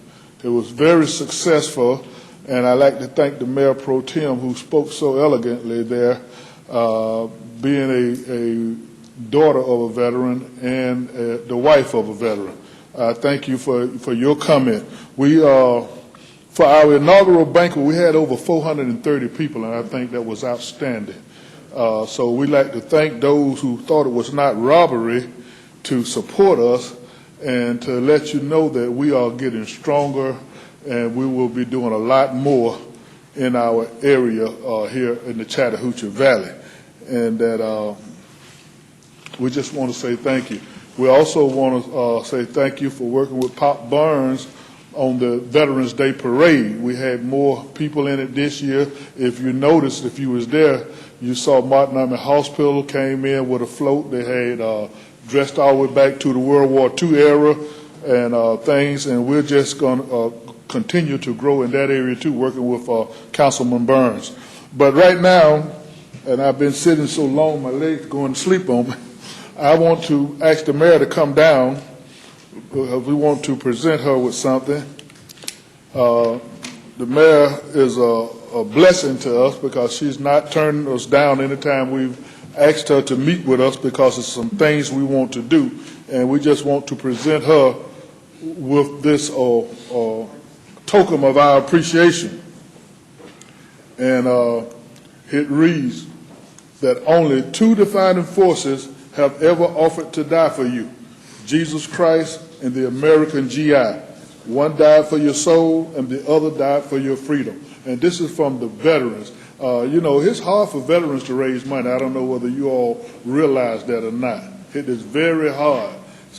It was very successful, and I'd like to thank the Mayor Pro Tem who spoke so elegantly there, being a daughter of a veteran and the wife of a veteran. Thank you for your comment. For our inaugural banquet, we had over 430 people, and I think that was outstanding. So we'd like to thank those who thought it was not robbery to support us and to let you know that we are getting stronger and we will be doing a lot more in our area here in the Chattahoochee Valley. And that we just want to say thank you. We also want to say thank you for working with Pop Burns on the Veterans Day Parade. We had more people in it this year. If you noticed, if you was there, you saw Martin Army Hospital came in with a float. They had dressed all the way back to the World War II era and things, and we're just going to continue to grow in that area too, working with Councilman Burns. But right now, and I've been sitting so long, my legs going to sleep on me, I want to ask the mayor to come down. We want to present her with something. The mayor is a blessing to us because she's not turning us down anytime we've asked her to meet with us because of some things we want to do. And we just want to present her with this token of our appreciation. And it reads that only two defining forces have ever offered to die for you, Jesus Christ and the American GI. One died for your soul and the other died for your freedom. And this is from the veterans. It's hard for veterans to raise money. I don't know whether you all realize that or not. It is very hard.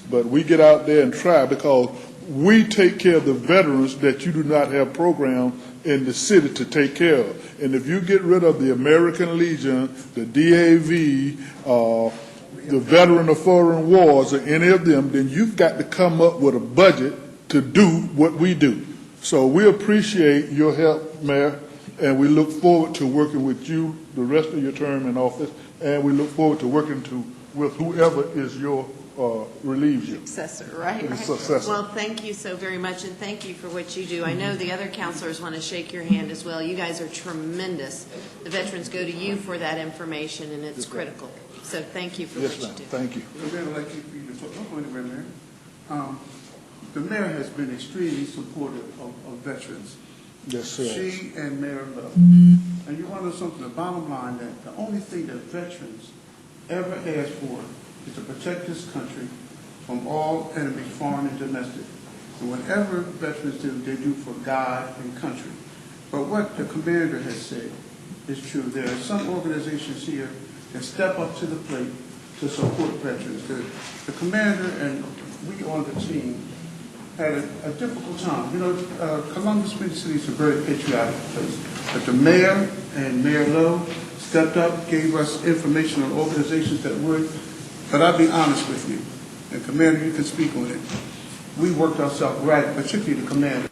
But we get out there and try because we take care of the veterans that you do not have programs in the city to take care of. And if you get rid of the American Legion, the DAV, the Veteran of Foreign Wars, or any of them, then you've got to come up with a budget to do what we do. So we appreciate your help, Mayor, and we look forward to working with you the rest of your term in office, and we look forward to working with whoever is your relieves you. Successor, right? Your successor. Well, thank you so very much, and thank you for what you do. I know the other counselors want to shake your hand as well. You guys are tremendous. The veterans go to you for that information, and it's critical. So thank you for what you do. Thank you. The mayor has been extremely supportive of veterans. Yes, sir. She and Mayor Love. And you want to know something, the bottom line, that the only thing that veterans ever asked for is to protect this country from all enemies, foreign and domestic. And whatever veterans do, they do for God and country. But what the commander has said is true. There are some organizations here that step up to the plate to support veterans. The commander and we on the team had a difficult time. Columbus City is a very patriotic place. But the mayor and Mayor Lowe stepped up, gave us information on organizations that would. But I'll be honest with you, and Commander, you can speak on it. We worked ourselves right, particularly the commander,